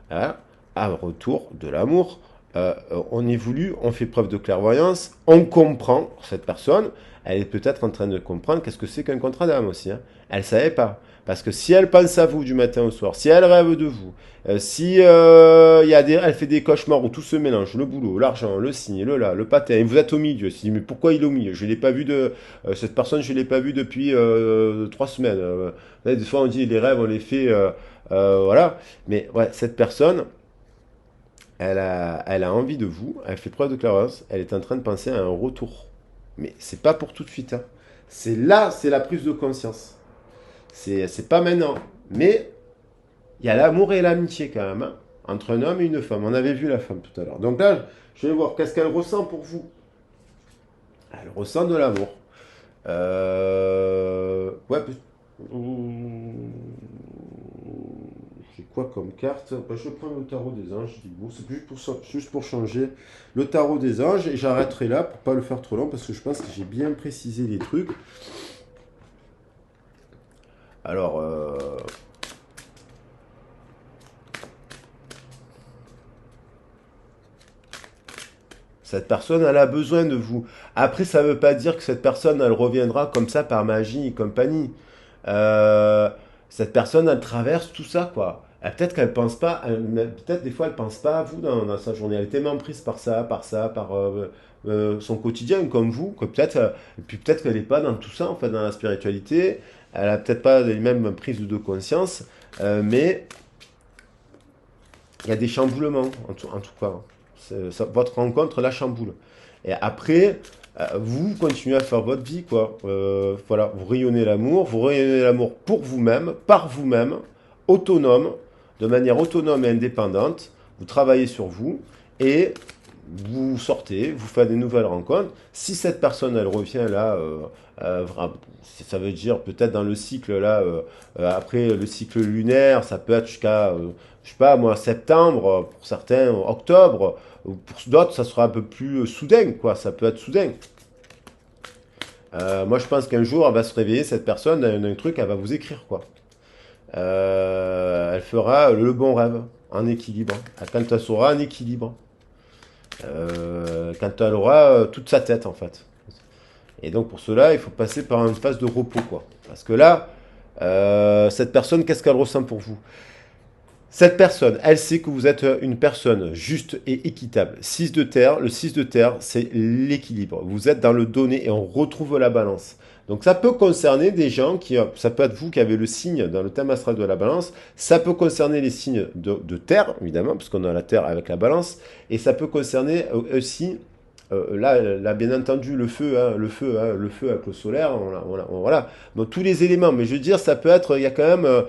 Hein. À retour de l'amour, on évolue, on fait preuve de clairvoyance, on comprend cette personne, elle est peut-être en train de comprendre qu'est-ce que c'est qu'un contrat d'âme aussi. Hein. Elle ne savait pas. Parce que si elle pense à vous du matin au soir, si elle rêve de vous, si elle fait des cauchemars où tout se mélange, le boulot, l'argent, le signe, le là, le patin, et vous êtes au milieu, si mais pourquoi il est au milieu? Je l'ai pas vu cette personne, je l'ai pas vue depuis 3 semaines. Des fois on dit les rêves, on les fait, voilà. Mais ouais, cette personne, elle a envie de vous, elle fait preuve de clairvoyance, elle est en train de penser à un retour. Mais c'est pas pour tout de suite. Hein. C'est là, c'est la prise de conscience. C'est pas maintenant. Mais il y a l'amour et l'amitié quand même, hein, entre un homme et une femme. On avait vu la femme tout à l'heure. Donc là, je vais voir qu'est-ce qu'elle ressent pour vous. Elle ressent de l'amour. Ouais, j'ai quoi comme carte? Bah, je prends le tarot des anges. Je dis, bon, c'est juste pour changer le tarot des anges. Et j'arrêterai là pour pas le faire trop long parce que je pense que j'ai bien précisé les trucs. Alors, cette personne, elle a besoin de vous. Après, ça ne veut pas dire que cette personne, elle reviendra comme ça par magie et compagnie. Euh, Cette personne, elle traverse tout ça, quoi. Peut-être qu'elle pense pas, peut-être des fois, elle pense pas à vous dans sa journée. Elle est tellement prise par son quotidien, comme vous, que peut-être, et puis peut-être qu'elle n'est pas dans tout ça, en fait, dans la spiritualité. Elle a peut-être pas les mêmes prises de conscience, mais il y a des chamboulements, en tout cas. Votre rencontre la chamboule. Et après, vous continuez à faire votre vie, quoi. Voilà, vous rayonnez l'amour pour vous-même, par vous-même, autonome, de manière autonome et indépendante. Vous travaillez sur vous et vous sortez, vous faites des nouvelles rencontres. Si cette personne, elle revient là, ça veut dire peut-être dans le cycle là, après le cycle lunaire, ça peut être jusqu'à, je sais pas moi, septembre, pour certains, octobre, pour d'autres, ça sera un peu plus soudain, quoi. Ça peut être soudain. Moi, je pense qu'un jour, elle va se réveiller, cette personne, d'un truc, elle va vous écrire, quoi. Elle fera le bon rêve, en équilibre. Quand elle sera en équilibre. Quand elle aura toute sa tête, en fait. Et donc, pour cela, il faut passer par une phase de repos, quoi. Parce que là, cette personne, qu'est-ce qu'elle ressent pour vous? Cette personne, elle sait que vous êtes une personne juste et équitable. 6 de terre, le 6 de terre, c'est l'équilibre. Vous êtes dans le donné et on retrouve la balance. Donc ça peut concerner des gens ça peut être vous qui avez le signe dans le thème astral de la balance, ça peut concerner les signes de terre, évidemment, parce qu'on a la terre avec la balance, et ça peut concerner aussi là, bien entendu, le feu avec le solaire, voilà. Donc, tous les éléments. Mais je veux dire, ça peut être, il y a quand même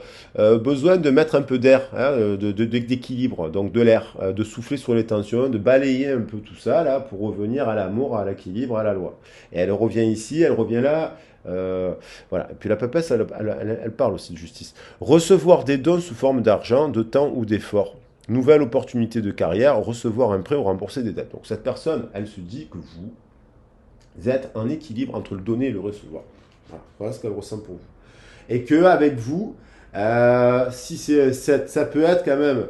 besoin de mettre un peu d'air, hein, d'équilibre, donc de l'air, de souffler sur les tensions, de balayer un peu tout ça, là, pour revenir à l'amour, à l'équilibre, à la loi. Et elle revient ici, elle revient là. Voilà. Et puis la papesse, elle parle aussi de justice. Recevoir des dons sous forme d'argent, de temps ou d'effort. Nouvelle opportunité de carrière, recevoir un prêt ou rembourser des dettes. Donc cette personne, elle se dit que vous êtes en équilibre entre le donner et le recevoir. Voilà ce qu'elle ressent pour vous. Et que avec vous, si ça peut être quand même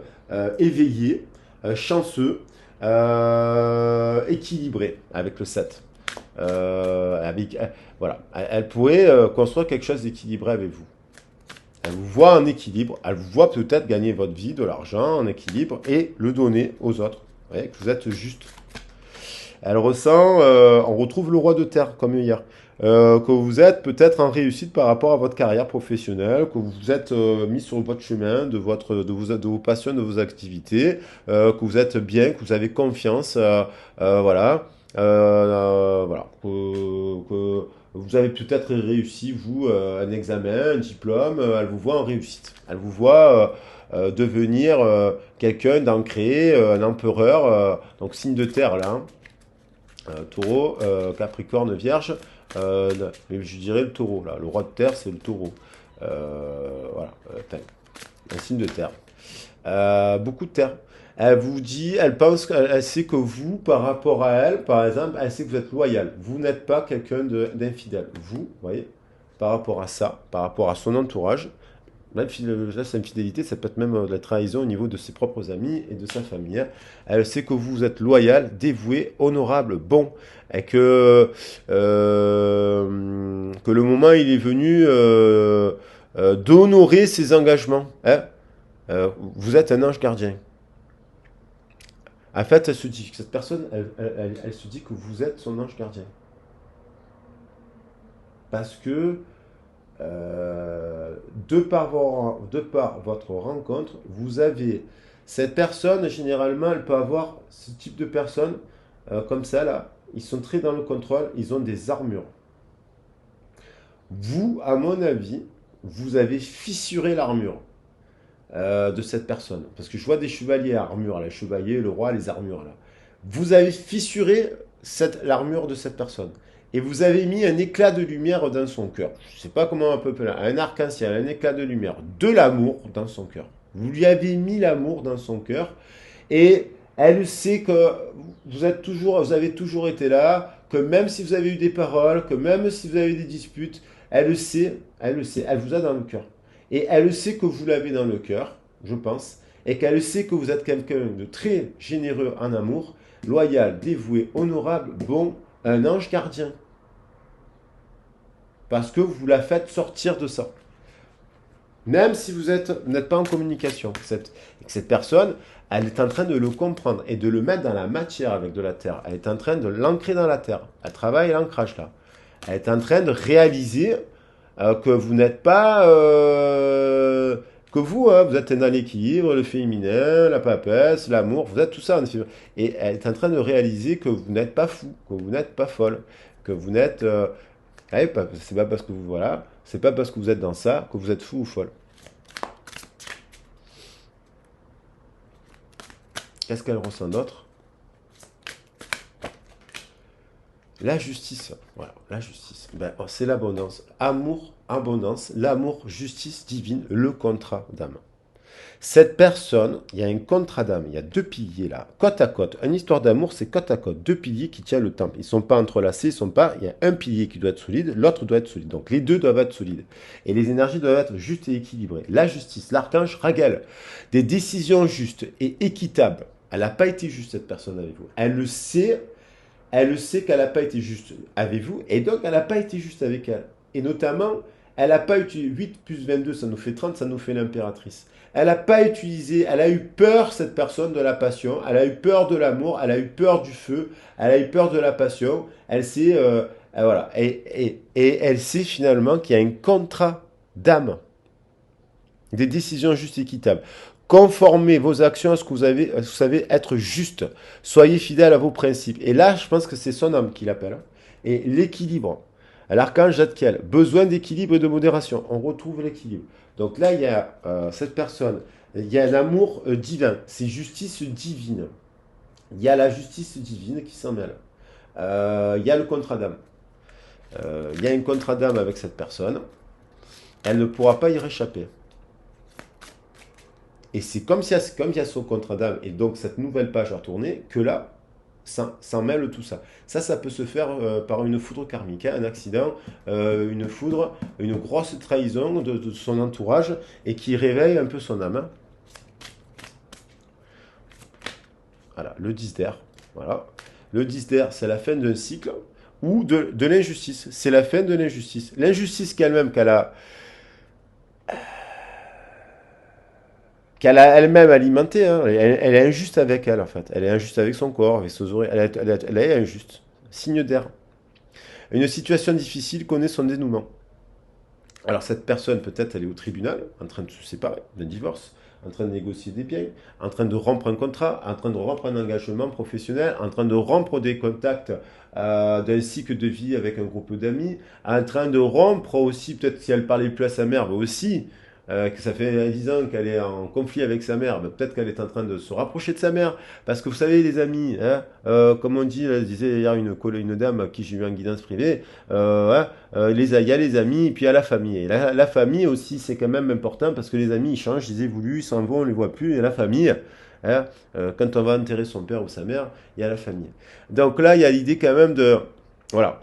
éveillé, chanceux, équilibré avec le 7. Voilà. Elle pourrait construire quelque chose d'équilibré avec vous. Elle vous voit en équilibre, elle vous voit peut-être gagner votre vie, de l'argent en équilibre et le donner aux autres. Vous voyez que vous êtes juste. Elle ressent, on retrouve le roi de terre comme hier, que vous êtes peut-être en réussite par rapport à votre carrière professionnelle, que vous vous êtes mis sur votre chemin de vos passions, de vos activités, que vous êtes bien, que vous avez confiance, voilà. Voilà, que vous avez peut-être réussi, vous, un examen, un diplôme, elle vous voit en réussite. Elle vous voit devenir quelqu'un d'ancré, un empereur, donc signe de terre là, hein. Taureau, Capricorne, Vierge, mais je dirais le taureau là, le roi de terre c'est le taureau. Voilà, un signe de terre. Beaucoup de terre. Elle vous dit, elle pense, elle sait que vous, par rapport à elle, par exemple, elle sait que vous êtes loyal. Vous n'êtes pas quelqu'un d'infidèle. Vous, voyez, par rapport à ça, par rapport à son entourage, là, cette infidélité, ça peut être même de la trahison au niveau de ses propres amis et de sa famille, hein. Elle sait que vous êtes loyal, dévoué, honorable, bon, et que le moment il est venu d'honorer ses engagements, hein. Vous êtes un ange gardien. En fait, elle se dit, cette personne, elle se dit que vous êtes son ange gardien. Parce que, de par votre rencontre, vous avez... Cette personne, généralement, elle peut avoir ce type de personne, comme ça, là. Ils sont très dans le contrôle, ils ont des armures. Vous, à mon avis, vous avez fissuré l'armure de cette personne. Parce que je vois des chevaliers à armure, les chevaliers, le roi, les armures là. Vous avez fissuré l'armure de cette personne. Et vous avez mis un éclat de lumière dans son cœur. Je ne sais pas comment on peut appeler, un arc-en-ciel, un éclat de lumière, de l'amour dans son cœur. Vous lui avez mis l'amour dans son cœur. Et elle sait que vous avez toujours été là, que même si vous avez eu des paroles, que même si vous avez eu des disputes, elle le sait, elle vous a dans le cœur. Et elle sait que vous l'avez dans le cœur, je pense, et qu'elle sait que vous êtes quelqu'un de très généreux en amour, loyal, dévoué, honorable, bon, un ange gardien. Parce que vous la faites sortir de ça. Même si vous n'êtes pas en communication. Cette personne, elle est en train de le comprendre et de le mettre dans la matière avec de la terre. Elle est en train de l'ancrer dans la terre. Elle travaille l'ancrage là. Elle est en train de réaliser que vous n'êtes pas... que vous, hein, vous êtes dans l'équilibre, le féminin, la papesse, l'amour, vous êtes tout ça. Et elle est en train de réaliser que vous n'êtes pas fou, que vous n'êtes pas folle, que vous n'êtes... ouais, c'est pas parce que vous... Voilà, c'est pas parce que vous êtes dans ça que vous êtes fou ou folle. Qu'est-ce qu'elle ressent d'autre? La justice, voilà, la justice. Ben, oh, c'est l'abondance. Amour, abondance, l'amour, justice divine, le contrat d'âme. Cette personne, il y a un contrat d'âme, il y a deux piliers là, côte à côte. Une histoire d'amour, c'est côte à côte, deux piliers qui tiennent le temple. Ils ne sont pas entrelacés, ils sont pas. Il y a un pilier qui doit être solide, l'autre doit être solide. Donc les deux doivent être solides. Et les énergies doivent être justes et équilibrées. La justice, l'archange Raguel, des décisions justes et équitables. Elle n'a pas été juste cette personne avec vous. Elle le sait. Elle sait qu'elle n'a pas été juste avec vous, et donc elle n'a pas été juste avec elle. Et notamment, elle n'a pas utilisé 8 plus 22, ça nous fait 30, ça nous fait l'impératrice. Elle n'a pas utilisé, elle a eu peur, cette personne, de la passion, elle a eu peur de l'amour, elle a eu peur du feu, elle a eu peur de la passion, elle sait, voilà, et elle sait finalement qu'il y a un contrat d'âme, des décisions justes et équitables. Conformez vos actions à ce que vous savez être juste. Soyez fidèle à vos principes. Et là, je pense que c'est son âme qui l'appelle. Et l'équilibre. L'archange Zadkiel, besoin d'équilibre et de modération. On retrouve l'équilibre. Donc là, il y a cette personne, il y a l'amour divin, c'est justice divine. Il y a la justice divine qui s'en mêle. Il y a le contrat d'âme. Il y a un contrat d'âme avec cette personne. Elle ne pourra pas y réchapper. Et c'est comme il y a son contrat d'âme, et donc cette nouvelle page à retourner, que là, ça s'en mêle tout ça. Ça peut se faire par une foudre karmique, hein, un accident, une foudre, une grosse trahison de son entourage, et qui réveille un peu son âme. Hein. Voilà, le 10 d'air. Voilà. Le 10 d'air, c'est la fin d'un cycle, ou de l'injustice. C'est la fin de l'injustice. L'injustice qu'elle-même, qu'elle a elle-même alimentée. Hein. Elle est injuste avec elle, en fait. Elle est injuste avec son corps, avec ses oreilles. Elle est injuste. Signe d'air. Une situation difficile connaît son dénouement. Alors, cette personne, peut-être, elle est au tribunal, en train de se séparer d'un divorce, en train de négocier des biens, en train de rompre un contrat, en train de rompre un engagement professionnel, en train de rompre des contacts d'un cycle de vie avec un groupe d'amis, en train de rompre aussi, peut-être si elle parlait plus à sa mère, mais aussi que ça fait 10 ans qu'elle est en conflit avec sa mère, peut-être qu'elle est en train de se rapprocher de sa mère, parce que vous savez les amis, hein, comme on dit, disait hier une dame à qui j'ai eu en guidance privée, hein, il y a les amis et puis il y a la famille. Et la famille aussi c'est quand même important parce que les amis ils changent, ils évoluent, ils s'en vont, on ne les voit plus, et la famille, hein, quand on va enterrer son père ou sa mère, il y a la famille. Donc là il y a l'idée quand même de... Voilà.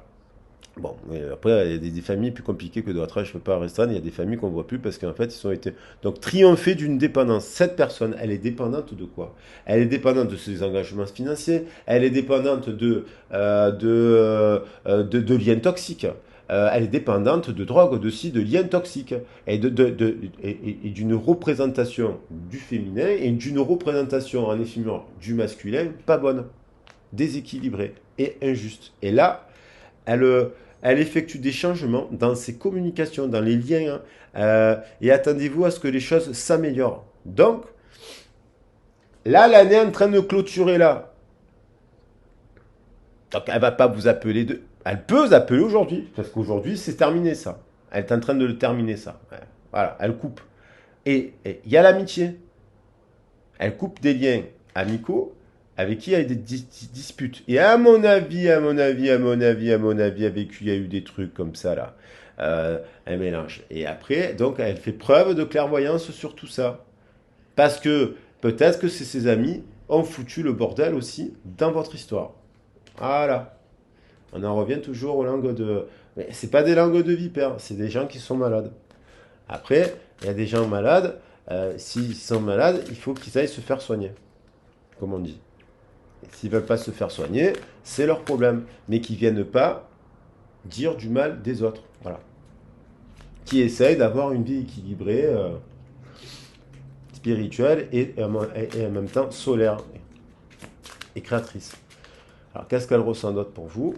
Bon, après, il y a des familles plus compliquées que d'autres. Je ne peux pas restreindre. Il y a des familles qu'on ne voit plus parce qu'en fait, ils ont été. Donc, triompher d'une dépendance. Cette personne, elle est dépendante de quoi? Elle est dépendante de ses engagements financiers. Elle est dépendante de liens toxiques. Elle est dépendante de drogue, de ci, de liens toxiques. Et d'une représentation du féminin et d'une représentation en éphémère du masculin pas bonne, déséquilibrée et injuste. Et là, elle, elle effectue des changements dans ses communications, dans les liens, hein, et attendez-vous à ce que les choses s'améliorent. Donc, là, l'année est en train de clôturer là. Donc, elle va pas vous appeler de... Elle peut vous appeler aujourd'hui, parce qu'aujourd'hui, c'est terminé ça. Elle est en train de le terminer ça. Voilà, elle coupe. Et il y a l'amitié. Elle coupe des liens amicaux avec qui il y a des disputes. Et à mon avis, avec qui il y a eu des trucs comme ça là. Elle mélange. Et après, donc, elle fait preuve de clairvoyance sur tout ça. Parce que peut-être que ses amis ont foutu le bordel aussi dans votre histoire. Voilà. On en revient toujours aux langues de... Mais c'est pas des langues de vipère, c'est des gens qui sont malades. Après, il y a des gens malades. S'ils sont malades, il faut qu'ils aillent se faire soigner, comme on dit. S'ils ne veulent pas se faire soigner, c'est leur problème. Mais qu'ils ne viennent pas dire du mal des autres. Voilà. Qui essayent d'avoir une vie équilibrée, spirituelle et en même temps solaire et créatrice. Alors, qu'est-ce qu'elle ressent d'autre pour vous?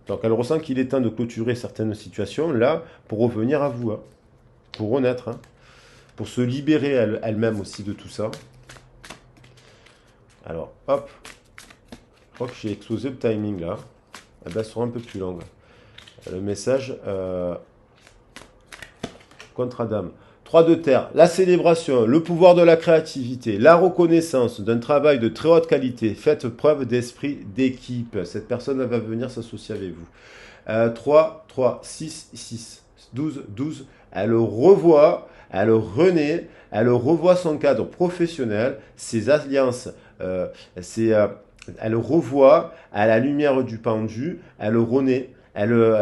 Donc elle ressent qu'il est temps de clôturer certaines situations là pour revenir à vous, hein, pour renaître, hein, pour se libérer elle-même aussi de tout ça. Alors hop, je crois que j'ai explosé le timing là. Elle sera un peu plus longue. Le message contre Adam. 3 de terre, la célébration, le pouvoir de la créativité, la reconnaissance d'un travail de très haute qualité. Faites preuve d'esprit d'équipe. Cette personne elle va venir s'associer avec vous. 3, 3, 6, 6, 12, 12. Elle revoit, elle renaît, elle revoit son cadre professionnel, ses alliances, elle revoit à la lumière du pendu, elle renaît,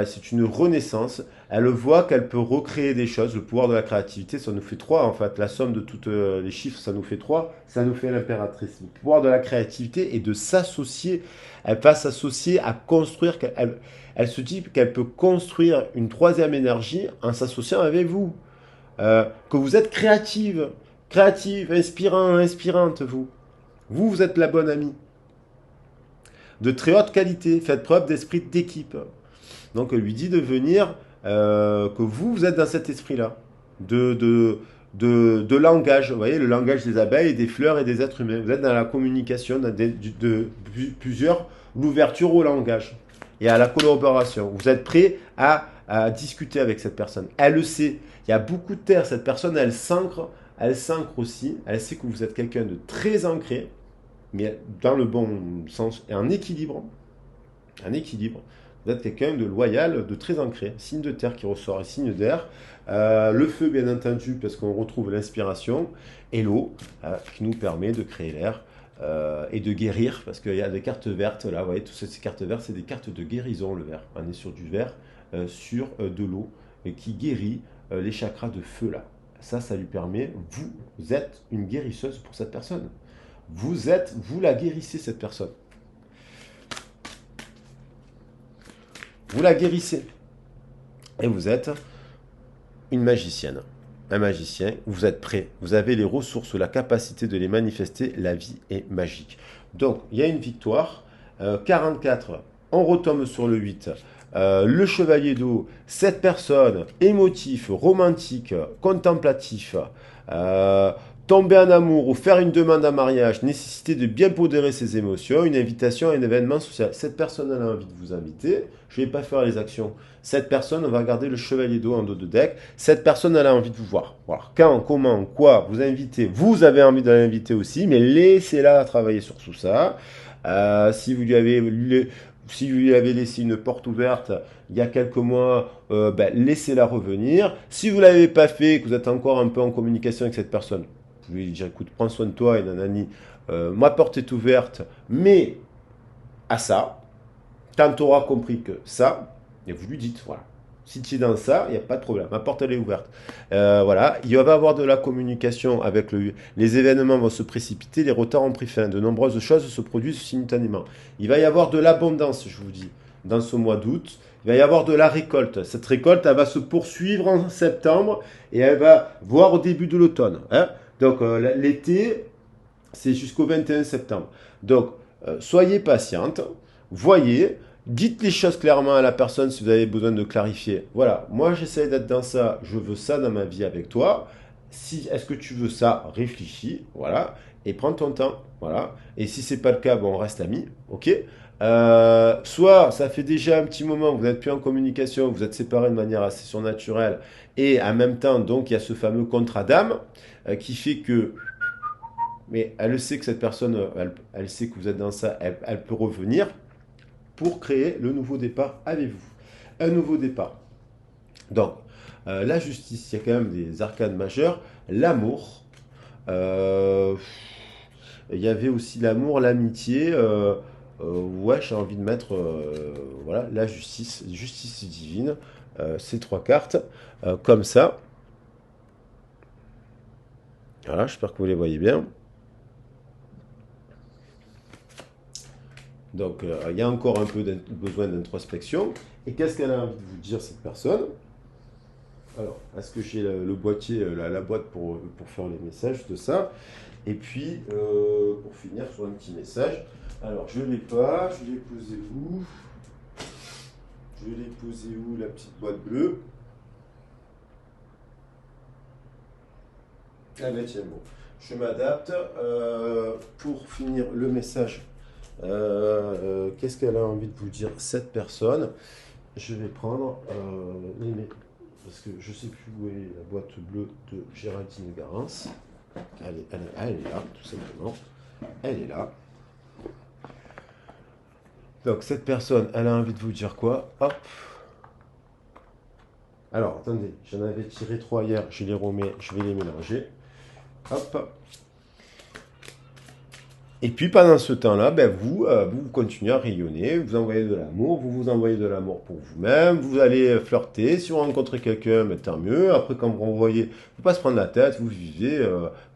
c'est une renaissance. Elle voit qu'elle peut recréer des choses. Le pouvoir de la créativité, ça nous fait 3 en fait. La somme de tous les chiffres, ça nous fait 3. Ça nous fait l'impératrice. Le pouvoir de la créativité est de s'associer. Elle va s'associer à construire. Elle se dit qu'elle peut construire une troisième énergie en s'associant avec vous. Que vous êtes créative, inspirant, inspirante, vous. Vous êtes la bonne amie. De très haute qualité. Faites preuve d'esprit d'équipe. Donc, elle lui dit de venir, que vous êtes dans cet esprit-là, de langage. Vous voyez, le langage des abeilles, des fleurs et des êtres humains. Vous êtes dans la communication de plusieurs, l'ouverture au langage et à la collaboration. Vous êtes prêt à discuter avec cette personne. Elle le sait. Il y a beaucoup de terre. Cette personne, elle s'ancre aussi. Elle sait que vous êtes quelqu'un de très ancré, mais dans le bon sens, et en équilibre. Un équilibre. Vous êtes quelqu'un de loyal, de très ancré. Signe de terre qui ressort et signe d'air. Le feu, bien entendu, parce qu'on retrouve l'inspiration. Et l'eau, qui nous permet de créer l'air et de guérir. Parce qu'il y a des cartes vertes, là, vous voyez, toutes ces cartes vertes, c'est des cartes de guérison, le vert. On est sur du vert, sur de l'eau, et qui guérit les chakras de feu, là. Ça lui permet, vous êtes une guérisseuse pour cette personne. Vous la guérissez, cette personne. Vous la guérissez. Et vous êtes une magicienne. Un magicien, vous êtes prêt. Vous avez les ressources, la capacité de les manifester. La vie est magique. Donc, il y a une victoire. 44, on retombe sur le 8. Le chevalier d'eau, cette personne, émotif, romantique, contemplatif, tomber en amour ou faire une demande en mariage, nécessité de bien pondérer ses émotions, une invitation à un événement social. Cette personne elle a envie de vous inviter, je ne vais pas faire les actions. Cette personne, on va garder le chevalier d'eau en dos de deck. Cette personne, elle a envie de vous voir. Voilà. Quand, comment, quoi, vous invitez. Vous avez envie de l'inviter aussi, mais laissez-la travailler sur tout ça. Si vous lui avez laissé une porte ouverte il y a quelques mois, laissez-la revenir. Si vous ne l'avez pas fait, que vous êtes encore un peu en communication avec cette personne, vous pouvez lui dire, écoute, prends soin de toi et nanani, ma porte est ouverte, mais à ça, quand tu auras compris que ça, et vous lui dites, voilà, si tu es dans ça, il n'y a pas de problème, ma porte elle est ouverte. Voilà, il va y avoir de la communication avec les événements vont se précipiter, les retards ont pris fin, de nombreuses choses se produisent simultanément. Il va y avoir de l'abondance, je vous dis, dans ce mois d'août. Il va y avoir de la récolte. Cette récolte, elle va se poursuivre en septembre et elle va voir au début de l'automne. Hein. Donc l'été, c'est jusqu'au 21 septembre. Donc soyez patiente, voyez, dites les choses clairement à la personne si vous avez besoin de clarifier. Voilà, moi j'essaie d'être dans ça, je veux ça dans ma vie avec toi. Si, est-ce que tu veux ça? Réfléchis, voilà, et prends ton temps, voilà. Et si c'est pas le cas, bon, on reste amis, ok? Soit ça fait déjà un petit moment que vous n'êtes plus en communication, vous êtes séparés de manière assez surnaturelle, et en même temps, donc, il y a ce fameux contrat d'âme qui fait que, mais elle sait que cette personne, elle sait que vous êtes dans ça, elle peut revenir pour créer le nouveau départ avec vous. Un nouveau départ. Donc, la justice, il y a quand même des arcanes majeures, l'amour, il y avait aussi l'amour, l'amitié. Ouais, j'ai envie de mettre voilà, la justice, justice divine, ces 3 cartes, comme ça. Voilà, j'espère que vous les voyez bien. Donc, il y a encore un peu besoin d'introspection. Et qu'est-ce qu'elle a envie de vous dire, cette personne? Alors, est-ce que j'ai le boîtier, la boîte pour faire les messages de ça? Et puis, pour finir sur un petit message. Alors, je ne l'ai pas, je l'ai posé où? Je l'ai posé où la petite boîte bleue? Ah ben tiens, bon. Je m'adapte. Pour finir le message, qu'est-ce qu'elle a envie de vous dire, cette personne? Je vais prendre parce que je ne sais plus où est la boîte bleue de Géraldine Garance. Elle est là, tout simplement. Elle est là. Donc cette personne, elle a envie de vous dire quoi? Hop. Alors, attendez, j'en avais tiré trois hier, je les remets, je vais les mélanger. Hop. Et puis pendant ce temps-là, ben vous continuez à rayonner, vous envoyez de l'amour, vous vous envoyez de l'amour pour vous-même, vous allez flirter, si vous rencontrez quelqu'un, ben, tant mieux. Après, quand vous renvoyez, il ne faut pas se prendre la tête, vous vivez,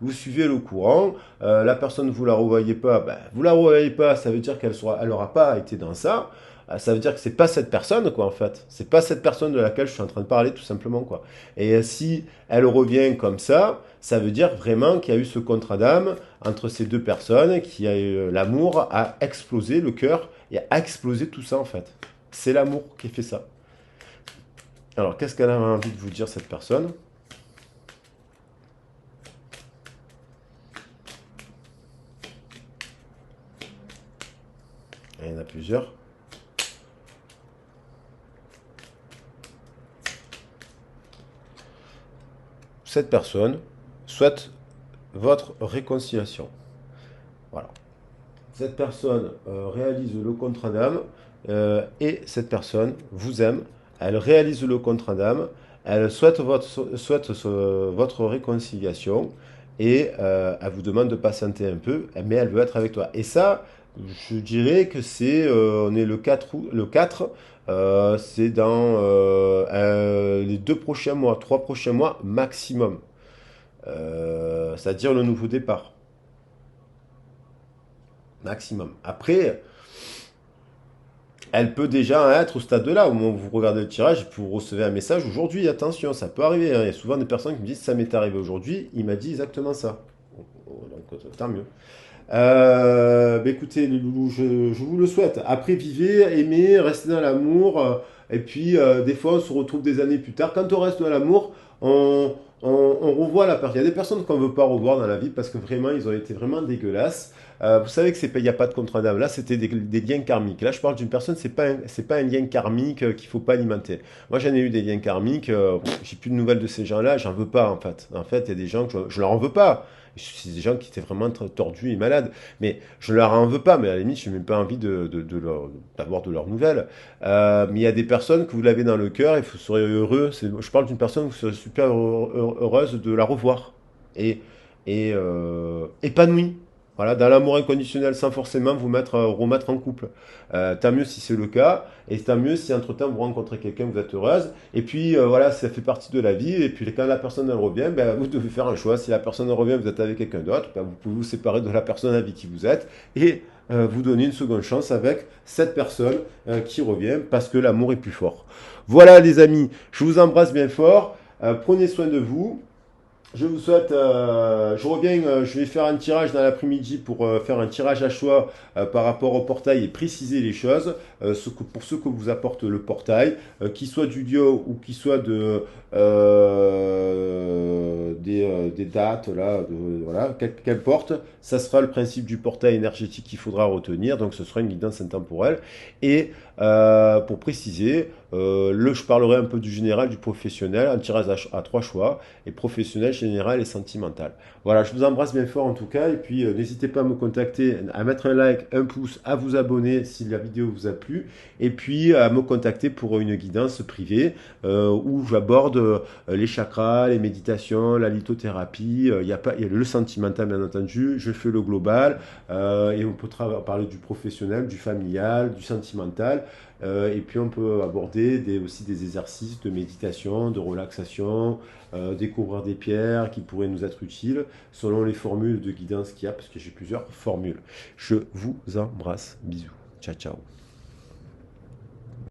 vous suivez le courant. La personne, vous la revoyez pas, ben, vous la revoyez pas, ça veut dire elle aura pas été dans ça. Ça veut dire que c'est pas cette personne, quoi, en fait. C'est pas cette personne de laquelle je suis en train de parler, tout simplement, quoi. Et si elle revient comme ça veut dire vraiment qu'il y a eu ce contrat d'âme entre ces deux personnes, qui a eu l'amour a explosé, le cœur, et a explosé tout ça, en fait. C'est l'amour qui fait ça. Alors, qu'est-ce qu'elle a envie de vous dire, cette personne? Il y en a plusieurs. Cette personne souhaite votre réconciliation. Voilà. Cette personne réalise le contrat d'âme et cette personne vous aime. Elle réalise le contrat d'âme. Elle souhaite votre réconciliation et elle vous demande de patienter un peu, mais elle veut être avec toi. Et ça, je dirais que on est le 4 août, le 4, c'est dans les 2 prochains mois, 3 prochains mois maximum. C'est-à-dire le nouveau départ. Maximum. Après, elle peut déjà être au stade de là, au moment où vous regardez le tirage, et puis vous recevez un message aujourd'hui, attention, ça peut arriver, hein. Il y a souvent des personnes qui me disent, ça m'est arrivé aujourd'hui, il m'a dit exactement ça. Donc, tant mieux. Bah écoutez, les loulous, je vous le souhaite. Après, vivez, aimez, restez dans l'amour. Et puis, des fois, on se retrouve des années plus tard. Quand on reste dans l'amour, on revoit la personne. Il y a des personnes qu'on ne veut pas revoir dans la vie parce que vraiment, ils ont été vraiment dégueulasses. Vous savez que il n'y a pas de contrat d'âme. Là, c'était des liens karmiques. Là, je parle d'une personne, c'est pas un lien karmique qu'il faut pas alimenter. Moi, j'en ai eu des liens karmiques. J'ai plus de nouvelles de ces gens-là. J'en veux pas, en fait. En fait, il y a des gens que je leur en veux pas. C'est des gens qui étaient vraiment tordus et malades. Mais je leur en veux pas, mais à la limite, je n'ai même pas envie d'avoir de leurs nouvelles. Mais il y a des personnes que vous l'avez dans le cœur et vous serez heureux. Je parle d'une personne où vous serez super heureuse de la revoir. Et, et épanouie. Voilà, dans l'amour inconditionnel sans forcément vous remettre en couple. Tant mieux si c'est le cas, et tant mieux si entre-temps vous rencontrez quelqu'un, vous êtes heureuse, et puis voilà, ça fait partie de la vie, et puis quand la personne elle revient, ben, vous devez faire un choix. Si la personne elle revient, vous êtes avec quelqu'un d'autre, ben, vous pouvez vous séparer de la personne avec qui vous êtes, et vous donner une seconde chance avec cette personne qui revient, parce que l'amour est plus fort. Voilà les amis, je vous embrasse bien fort, prenez soin de vous. Je vous souhaite, je reviens, je vais faire un tirage dans l'après-midi pour faire un tirage à choix par rapport au portail et préciser les choses, pour ce que vous apporte le portail, qu'il soit du lieu ou qu'il soit des dates, là, voilà, qu'importe, ça sera le principe du portail énergétique qu'il faudra retenir, donc ce sera une guidance intemporelle. Et pour préciser, je parlerai un peu du général, du professionnel, un tirage à trois choix et professionnel, général et sentimental. Voilà, je vous embrasse bien fort en tout cas, et puis n'hésitez pas à me contacter, à mettre un like, un pouce, à vous abonner si la vidéo vous a plu, et puis à me contacter pour une guidance privée où j'aborde les chakras, les méditations, la lithothérapie, il y a le sentimental bien entendu, je fais le global, et on peut parler du professionnel, du familial, du sentimental. Et puis on peut aborder aussi des exercices de méditation, de relaxation, découvrir des pierres qui pourraient nous être utiles selon les formules de guidance qu'il y a, parce que j'ai plusieurs formules. Je vous embrasse. Bisous. Ciao, ciao.